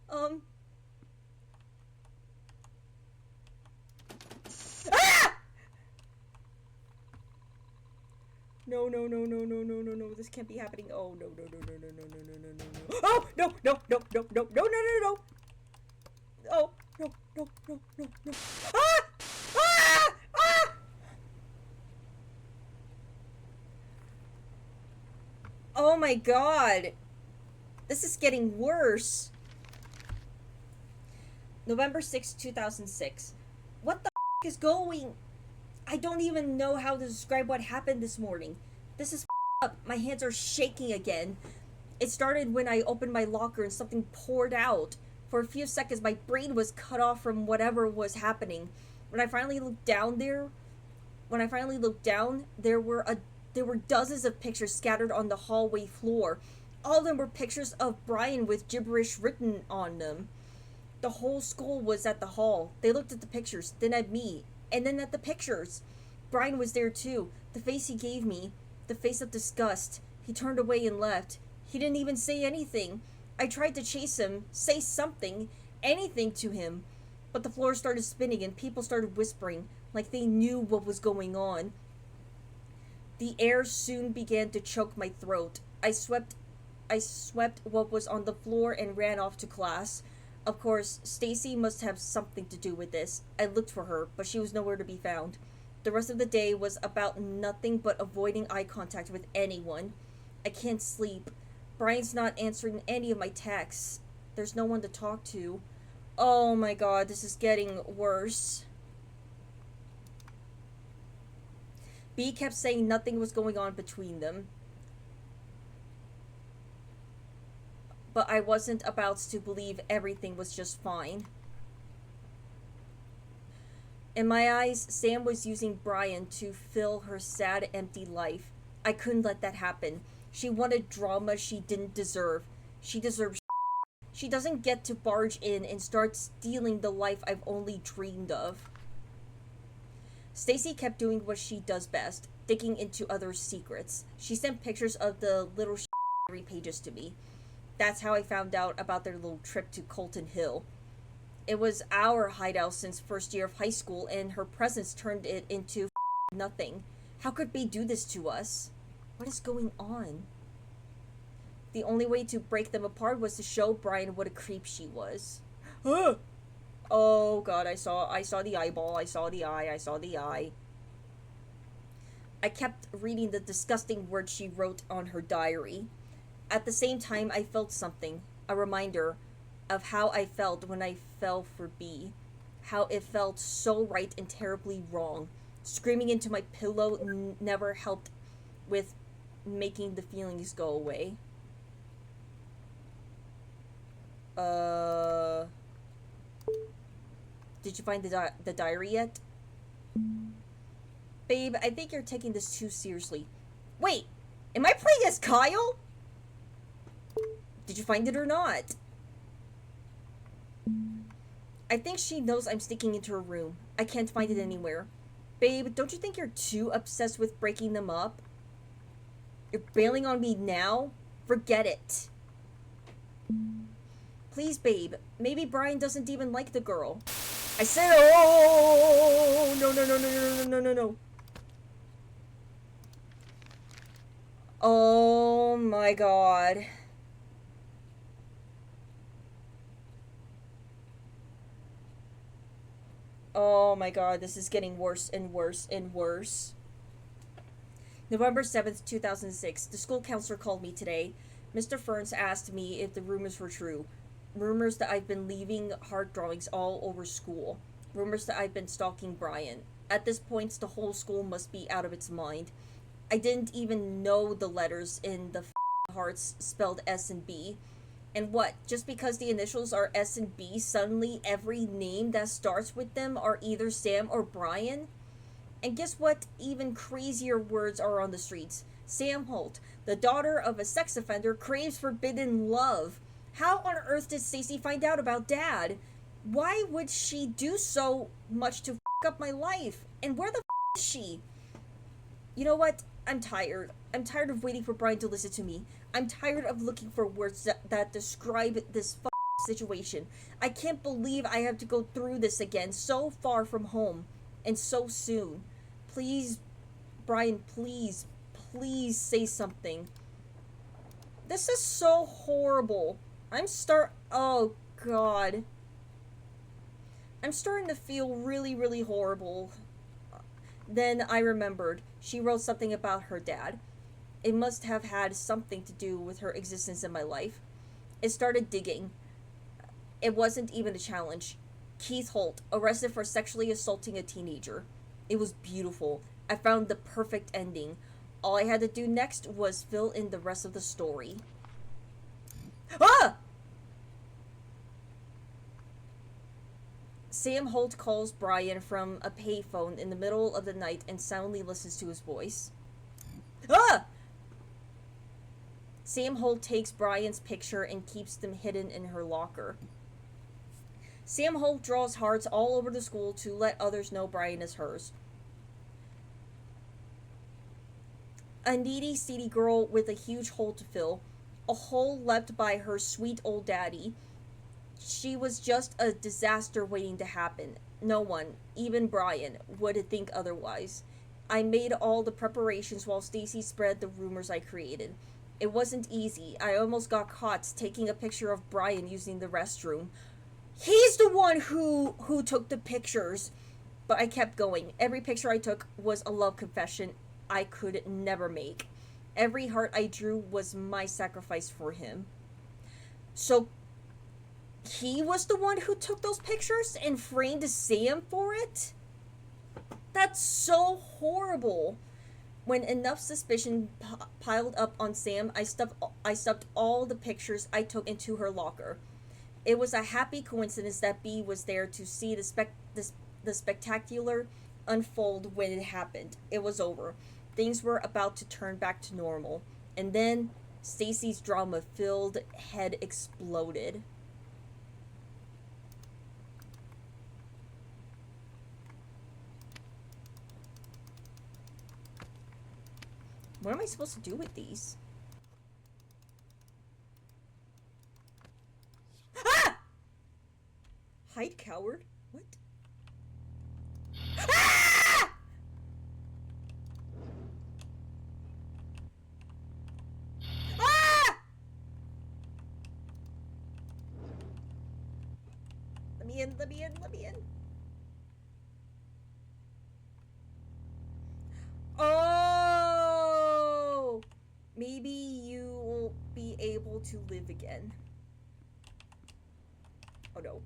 Um. Ah! No, no, no, no, no, no, no, no. This can't be happening. Oh, no, no, no, no, no, no, no, no, no, no, no. Oh, no, no, no, no, no, no, no, no, no. Oh, no, no, no, no, no. Ah! Ah! Ah! Oh my god. This is getting worse. November 6th, 2006. What the is going? I don't even know how to describe what happened this morning. This is up. My hands are shaking again. It started when I opened my locker and something poured out. For a few seconds, my brain was cut off from whatever was happening. When I finally looked down there, when I finally looked down, there were dozens of pictures scattered on the hallway floor. All of them were pictures of Brian with gibberish written on them. The whole school was at the hall. They looked at the pictures, then at me, and then at the pictures. Brian was there too. The face he gave me, the face of disgust. He turned away and left. He didn't even say anything. I tried to chase him, say something, anything to him. But the floor started spinning and people started whispering, like they knew what was going on. The air soon began to choke my throat. I swept what was on the floor and ran off to class. Of course, Stacy must have something to do with this. I looked for her, but she was nowhere to be found. The rest of the day was about nothing but avoiding eye contact with anyone. I can't sleep. Brian's not answering any of my texts. There's no one to talk to. Oh my god, this is getting worse. B kept saying nothing was going on between them. But I wasn't about to believe everything was just fine. In my eyes, Sam was using Brian to fill her sad, empty life. I couldn't let that happen. She wanted drama she didn't deserve. She deserves. She doesn't get to barge in and start stealing the life I've only dreamed of. Stacy kept doing what she does best, digging into others' secrets. She sent pictures of the little pages to me. That's how I found out about their little trip to Colton Hill. It was our hideout since first year of high school, and her presence turned it into nothing. How could B do this to us? What is going on? The only way to break them apart was to show Brian what a creep she was. Oh god, I saw the eyeball, I saw the eye, I saw the eye. I kept reading the disgusting words she wrote on her diary. At the same time, I felt something, a reminder of how I felt when I fell for B. How it felt so right and terribly wrong. Screaming into my pillow never helped with making the feelings go away. Did you find the diary yet? Babe, I think you're taking this too seriously. Wait, am I playing as Kyle? Did you find it or not? I think she knows I'm sneaking into her room. I can't find it anywhere. Babe, don't you think you're too obsessed with breaking them up? You're bailing on me now? Forget it. Please, babe. Maybe Brian doesn't even like the girl. I said, oh! No, no, no, no, no, no, no, no, no. Oh my god. Oh my god, this is getting worse and worse and worse. November 7th, 2006. The school counselor called me today. Mr. Ferns asked me if the rumors were true. Rumors that I've been leaving heart drawings all over school. Rumors that I've been stalking Brian. At this point, the whole school must be out of its mind. I didn't even know the letters in the hearts spelled S and B. And what? Just because the initials are S and B, suddenly every name that starts with them are either Sam or Brian? And guess what? Even crazier words are on the streets. Sam Holt, the daughter of a sex offender, craves forbidden love. How on earth did Stacy find out about Dad? Why would she do so much to up my life? And where the is she? You know what? I'm tired. I'm tired of waiting for Brian to listen to me. I'm tired of looking for words that describe this situation. I can't believe I have to go through this again so far from home and so soon. Please, Brian, please say something. This is so horrible. Oh god. I'm starting to feel really, really horrible. Then I remembered she wrote something about her dad. It must have had something to do with her existence in my life. It started digging. It wasn't even a challenge. Keith Holt, arrested for sexually assaulting a teenager. It was beautiful. I found the perfect ending. All I had to do next was fill in the rest of the story. Ah! Sam Holt calls Brian from a payphone in the middle of the night and soundly listens to his voice. Ah! Sam Holt takes Brian's picture and keeps them hidden in her locker. Sam Holt draws hearts all over the school to let others know Brian is hers. A needy, seedy girl with a huge hole to fill, a hole left by her sweet old daddy. She was just a disaster waiting to happen. No one, even Brian, would think otherwise. I made all the preparations while Stacy spread the rumors I created. It wasn't easy. I almost got caught taking a picture of Brian using the restroom. He's the one who took the pictures. But I kept going. Every picture I took was a love confession I could never make. Every heart I drew was my sacrifice for him. So he was the one who took those pictures and framed Sam for it? That's so horrible. When enough suspicion piled up on Sam, I stuffed all the pictures I took into her locker. It was a happy coincidence that B was there to see the spectacular unfold when it happened. It was over. Things were about to turn back to normal. And then Stacy's drama-filled head exploded. What am I supposed to do with these? Ah! Hide, coward. What? Ah! Ah! Let me in, let me in, let me in. Oh! Maybe you'll be able to live again. Oh no.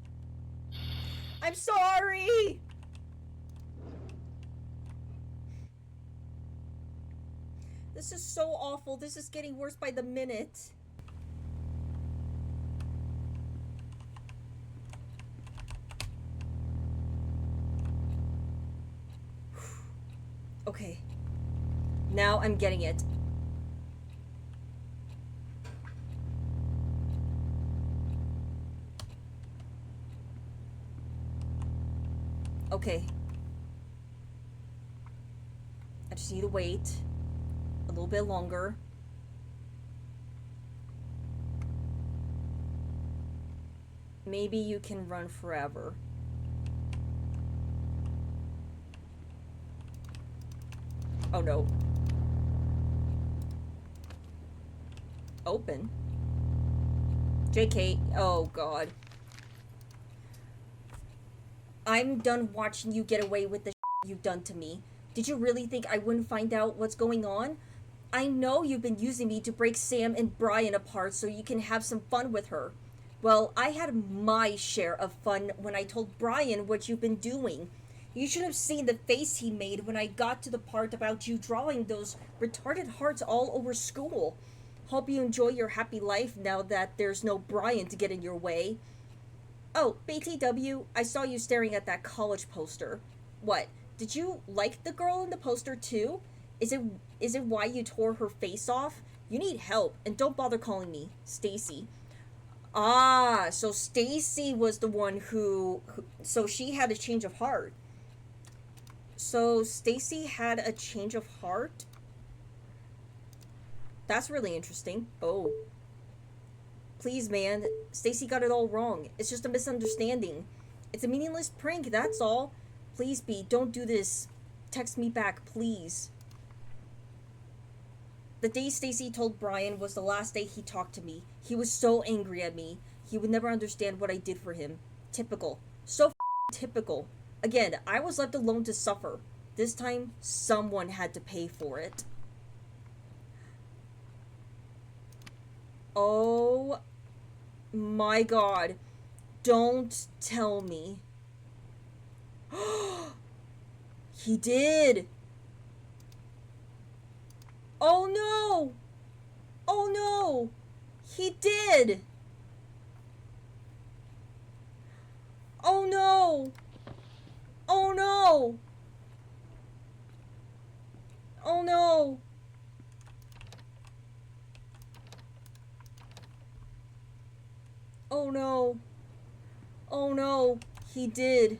I'm sorry! This is so awful. This is getting worse by the minute. Okay. Now I'm getting it. Okay. I just need to wait a little bit longer. Maybe you can run forever. Oh no. Open? JK, oh god. I'm done watching you get away with the you've done to me. Did you really think I wouldn't find out what's going on? I know you've been using me to break Sam and Brian apart so you can have some fun with her. Well, I had my share of fun when I told Brian what you've been doing. You should have seen the face he made when I got to the part about you drawing those retarded hearts all over school. Hope you enjoy your happy life now that there's no Brian to get in your way. Oh, BTW, I saw you staring at that college poster. What, did you like the girl in the poster too? Is it is it why you tore her face off? You need help, and don't bother calling me Stacy. Ah, so Stacy was the one who so she had a change of heart. So Stacy had a change of heart? That's really interesting. Oh. Please, man. Stacy got it all wrong. It's just a misunderstanding. It's a meaningless prank, that's all. Please, B, don't do this. Text me back, please. The day Stacy told Brian was the last day he talked to me. He was so angry at me. He would never understand what I did for him. Typical. So typical. Again, I was left alone to suffer. This time, someone had to pay for it. Oh my god. Don't tell me. He did. Oh no. Oh no. He did. Oh no. Oh no. Oh no. Oh no. Oh no. He did.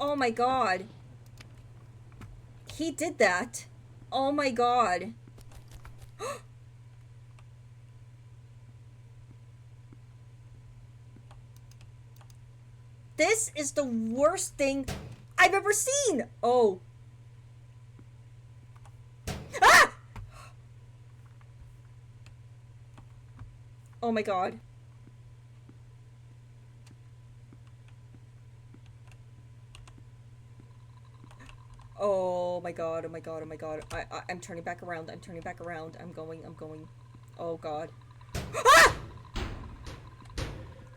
Oh my god. He did that. Oh my god. This is the worst thing I've ever seen. Oh. Ah! Oh my god. Oh my god, oh my god, oh my god. I'm turning back around. I'm turning back around. I'm going. Oh god. Ah!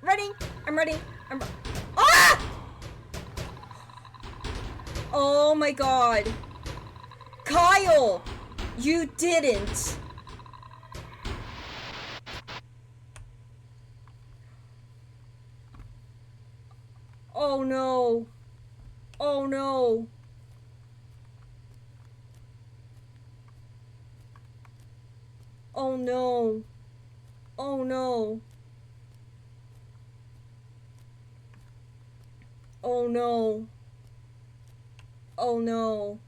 Ready? I'm ready. Ah! Oh my god. Kyle! You didn't. Oh no. Oh no. Oh no. Oh no. Oh no. Oh no.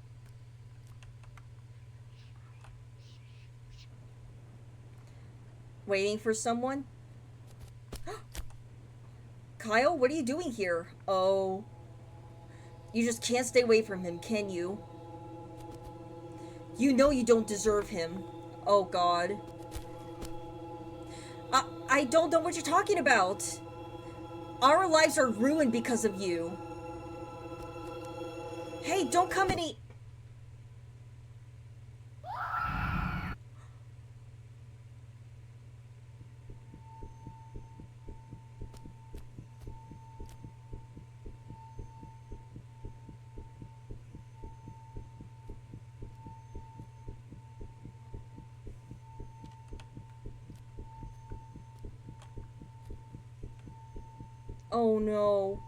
Waiting for someone? Kyle, what are you doing here? Oh. You just can't stay away from him, can you? You know you don't deserve him. Oh god. I don't know what you're talking about. Our lives are ruined because of you. Hey, don't come any... Oh no.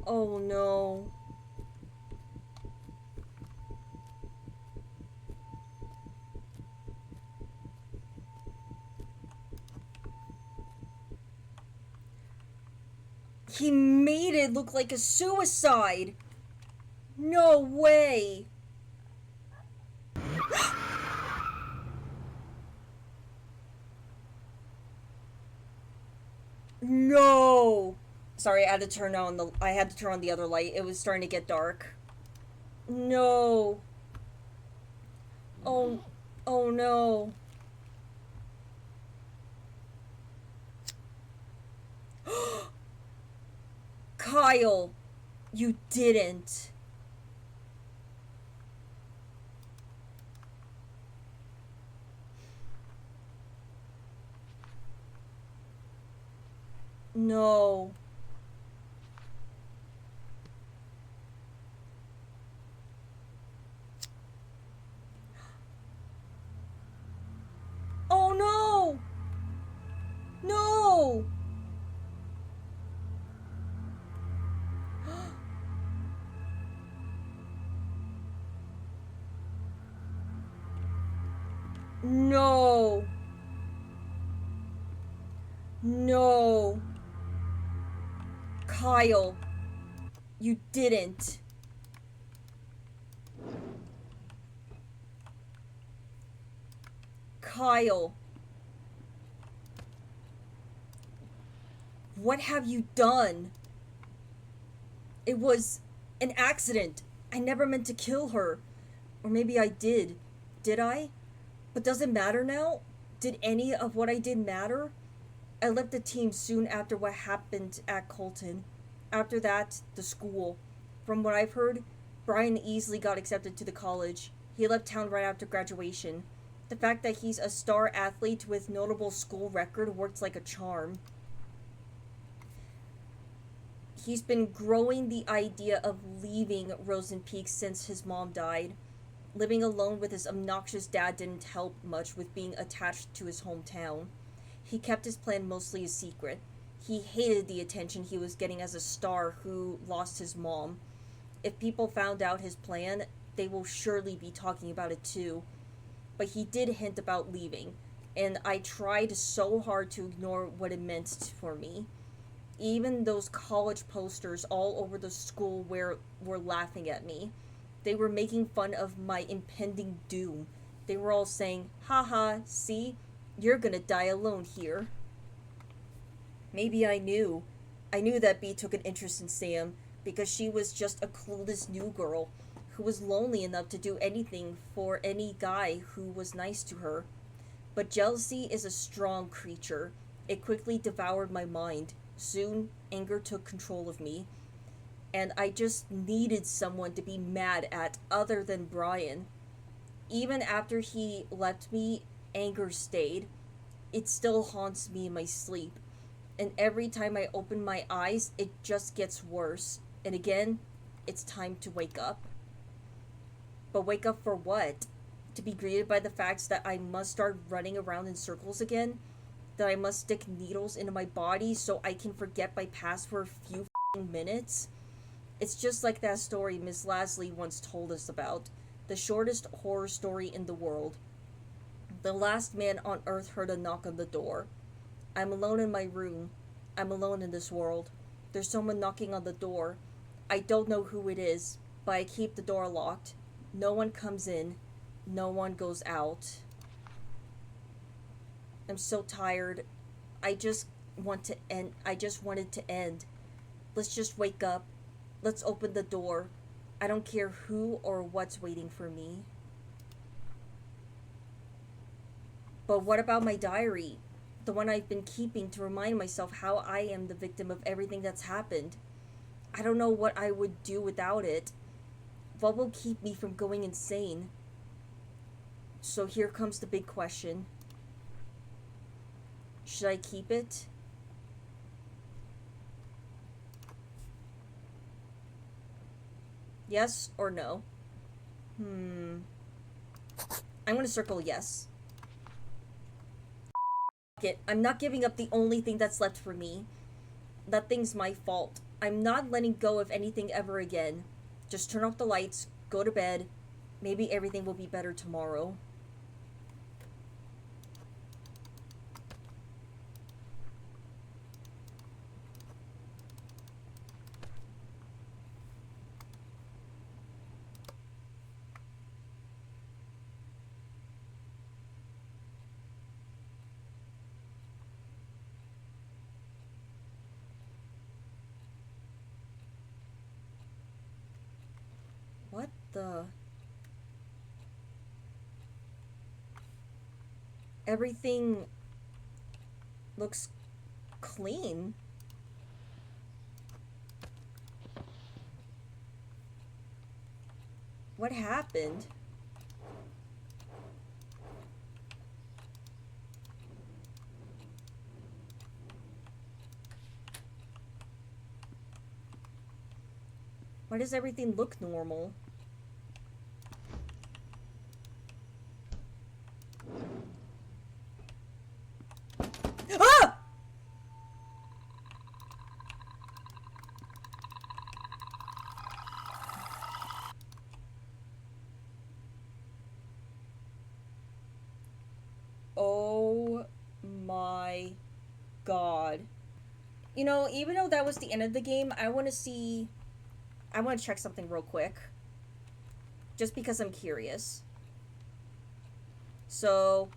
Oh no. He made it look like a suicide. No way. No. Sorry, I had to turn on the other light. It was starting to get dark. No. Oh. Oh no. Kyle, you didn't. No. No. Kyle, you didn't. Kyle, what have you done? It was an accident. I never meant to kill her. Or maybe I did. Did I? But does it matter now? Did any of what I did matter? I left the team soon after what happened at Colton. After that, the school. From what I've heard, Brian easily got accepted to the college. He left town right after graduation. The fact that he's a star athlete with notable school record works like a charm. He's been growing the idea of leaving Rosen Peak since his mom died. Living alone with his obnoxious dad didn't help much with being attached to his hometown. He kept his plan mostly a secret. He hated the attention he was getting as a star who lost his mom. If people found out his plan, they will surely be talking about it too. But he did hint about leaving, and I tried so hard to ignore what it meant for me. Even those college posters all over the school were laughing at me. They were making fun of my impending doom. They were all saying, haha, see? You're gonna die alone here. Maybe I knew. I knew that Bee took an interest in Sam because she was just a clueless new girl who was lonely enough to do anything for any guy who was nice to her. But jealousy is a strong creature. It quickly devoured my mind. Soon, anger took control of me, and I just needed someone to be mad at other than Brian. Even after he left me, anger stayed. It still haunts me in my sleep, and every time I open my eyes, it just gets worse. And again, it's time to wake up. But wake up for what? To be greeted by the facts that I must start running around in circles again? That I must stick needles into my body so I can forget my past for a few minutes? It's just like that story Miss Lasley once told us about. The shortest horror story in the world. The last man on earth heard a knock on the door. I'm alone in my room. I'm alone in this world. There's someone knocking on the door. I don't know who it is, but I keep the door locked. No one comes in. No one goes out. I'm so tired. I just want to end. I just wanted to end. Let's just wake up. Let's open the door. I don't care who or what's waiting for me. But what about my diary? The one I've been keeping to remind myself how I am the victim of everything that's happened. I don't know what I would do without it. What will keep me from going insane? So here comes the big question. Should I keep it? Yes or no? I'm gonna circle yes. It. I'm not giving up the only thing that's left for me. That thing's my fault. I'm not letting go of anything ever again. Just turn off the lights, go to bed. Maybe everything will be better tomorrow. What the? Everything looks clean. What happened? Why does everything look normal? Ah! Oh my god. Even though that was the end of the game, I want to see. I want to check something real quick. Just because I'm curious. So,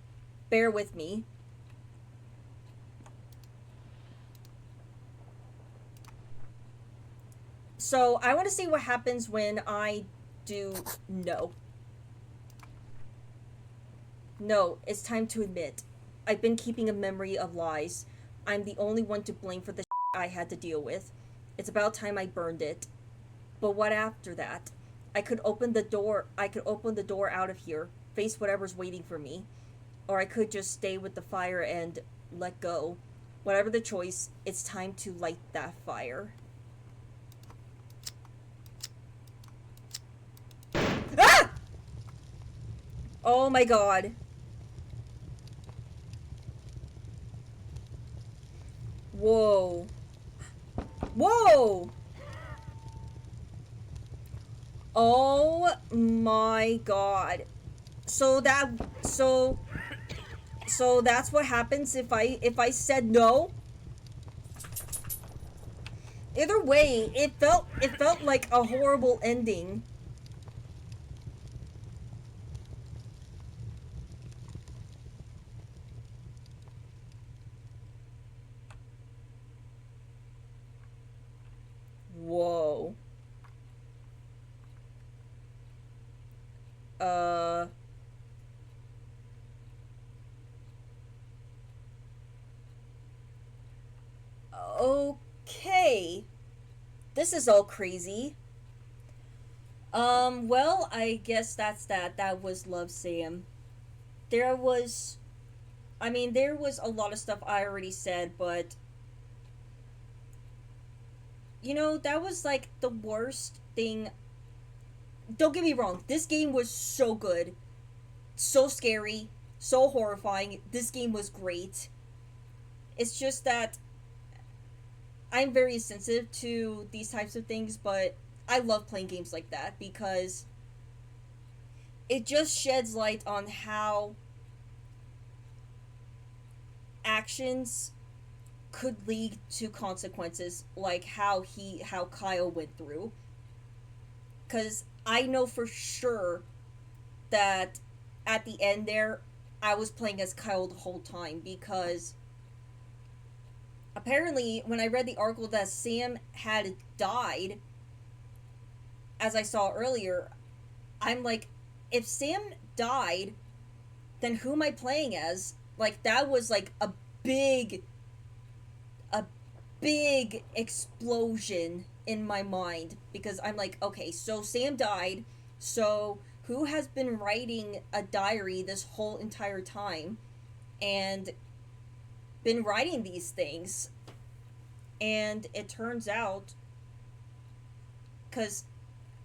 bear with me. So, I want to see what happens when I do no. No, it's time to admit. I've been keeping a memory of lies. I'm the only one to blame for the I had to deal with. It's about time I burned it. But what after that? I could open the door out of here, face whatever's waiting for me. Or I could just stay with the fire and let go. Whatever the choice, it's time to light that fire. Ah! Oh my god. Whoa. Whoa! Oh my god. So that so so that's what happens if I said no. Either way, it felt like a horrible ending. Whoa. Uh okay. This is all crazy. Well, I guess that's that. That was Love Sam. There was there was a lot of stuff I already said, but that was like the worst thing. Don't get me wrong, this game was so good, so scary, so horrifying. This game was great. It's just that I'm very sensitive to these types of things, but I love playing games like that because it just sheds light on how actions could lead to consequences, like how Kyle went through. Because I know for sure that at the end there, I was playing as Kyle the whole time because apparently when I read the article that Sam had died, as I saw earlier, I'm like, if Sam died, then who am I playing as? Like that was like big a big explosion in my mind because I'm like, okay, so Sam died, so who has been writing a diary this whole entire time and been writing these things? And it turns out, because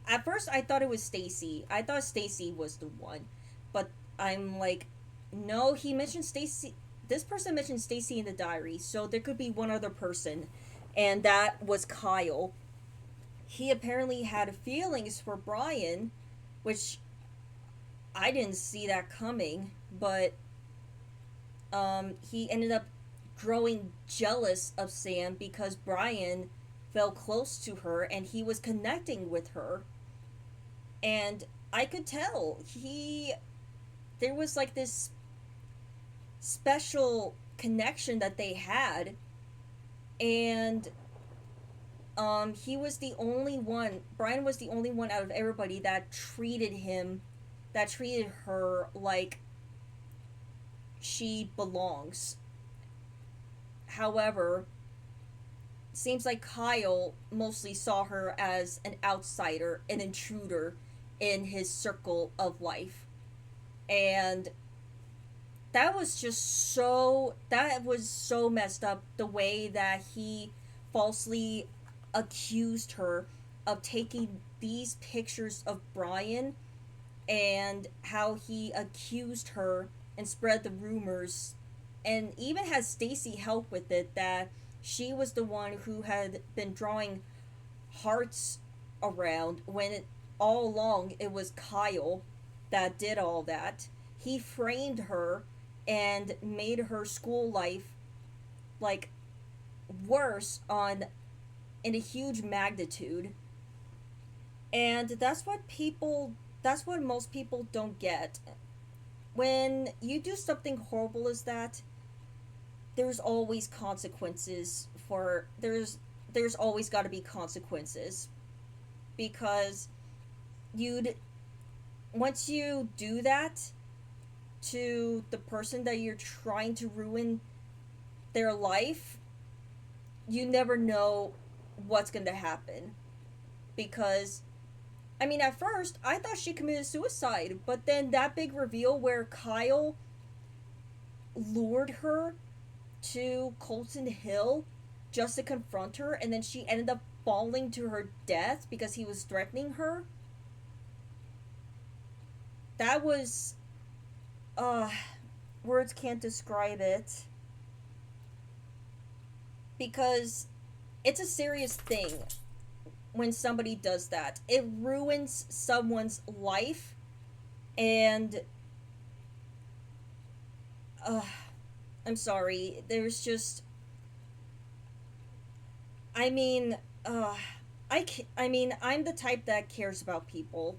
at first I thought it was Stacy. I thought Stacy was the one, but I'm like, no, he mentioned Stacy. This person mentioned Stacy in the diary, so there could be one other person, and that was Kyle. He apparently had feelings for Brian, which I didn't see that coming, but he ended up growing jealous of Sam because Brian felt close to her and he was connecting with her. And I could tell there was like this special connection that they had, and he was the only one. Brian was the only one out of everybody that treated her like she belongs. However, seems like Kyle mostly saw her as an outsider, an intruder in his circle of life. And that was so messed up, the way that he falsely accused her of taking these pictures of Brian, and how he accused her and spread the rumors, and even had Stacy help with it, that she was the one who had been drawing hearts around when all along it was Kyle that did all that. He framed her and made her school life like worse on in a huge magnitude. And that's what most people don't get. When you do something horrible as that, there's always consequences for there's always got to be consequences, because you'd once you do that to the person that you're trying to ruin their life, you never know what's going to happen. Because I mean, at first I thought she committed suicide, but then that big reveal where Kyle lured her to Colton Hill just to confront her, and then she ended up falling to her death because he was threatening her. That was, uh, words can't describe it. Because it's a serious thing when somebody does that. It ruins someone's life, and, uh, I'm sorry. There's just, I mean, uh, I mean, I'm the type that cares about people,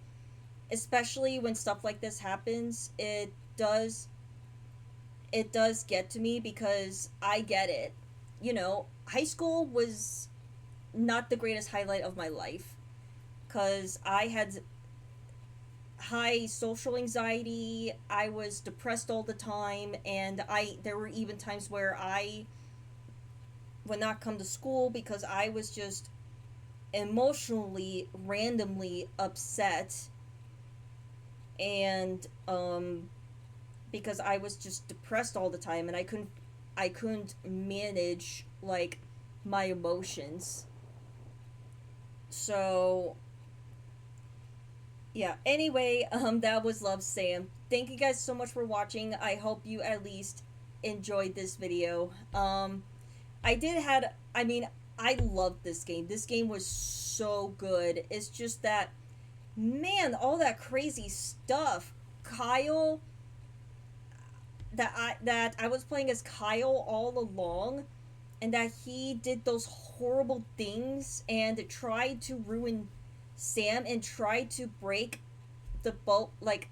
especially when stuff like this happens. Does it does get to me because I get it. You know, high school was not the greatest highlight of my life because I had high social anxiety. I was depressed all the time, and I there were even times where I would not come to school because I was just emotionally randomly upset, and because I was just depressed all the time, and I couldn't manage like my emotions. So yeah, anyway, that was Love Sam. Thank you guys so much for watching. I hope you at least enjoyed this video. I did had I mean, I loved this game. This game was so good. It's just that, man, all that crazy stuff. Kyle, that I was playing as Kyle all along, and that he did those horrible things and tried to ruin Sam and tried to break the boat, like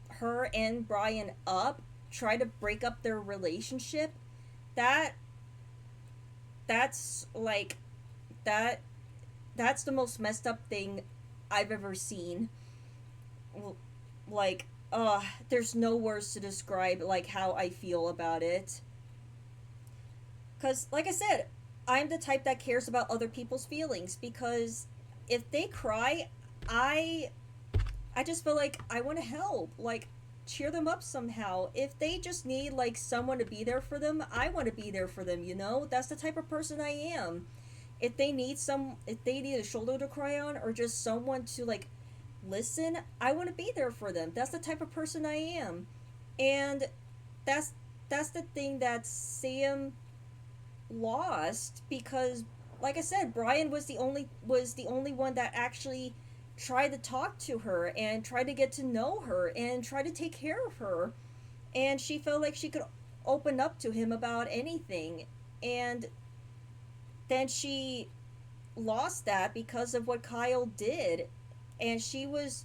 her and Brian up, try to break up their relationship. That that's like that that's the most messed up thing I've ever seen. Like, there's no words to describe like how I feel about it. Cause like I said, I'm the type that cares about other people's feelings, because if they cry, I I just feel like I want to help, like cheer them up somehow. If they just need like someone to be there for them, I want to be there for them, you know? That's the type of person I am. If they need a shoulder to cry on, or just someone to like listen, I want to be there for them. That's the type of person I am. And that's that's the thing that Sam lost, because like I said, Brian was the only one that actually tried to talk to her and tried to get to know her and try to take care of her, and she felt like she could open up to him about anything. And then she lost that because of what Kyle did, and she was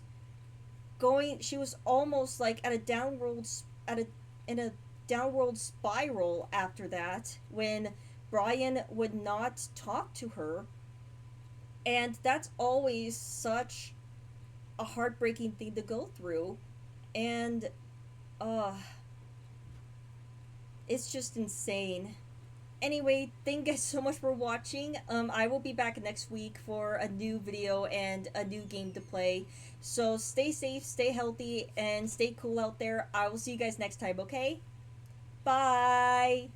almost like at a downward at a in a downward spiral after that, when Brian would not talk to her. And that's always such a heartbreaking thing to go through. And uh it's just insane. Anyway, thank you guys so much for watching. I will be back next week for a new video and a new game to play. So stay safe, stay healthy, and stay cool out there. I will see you guys next time, okay? Bye!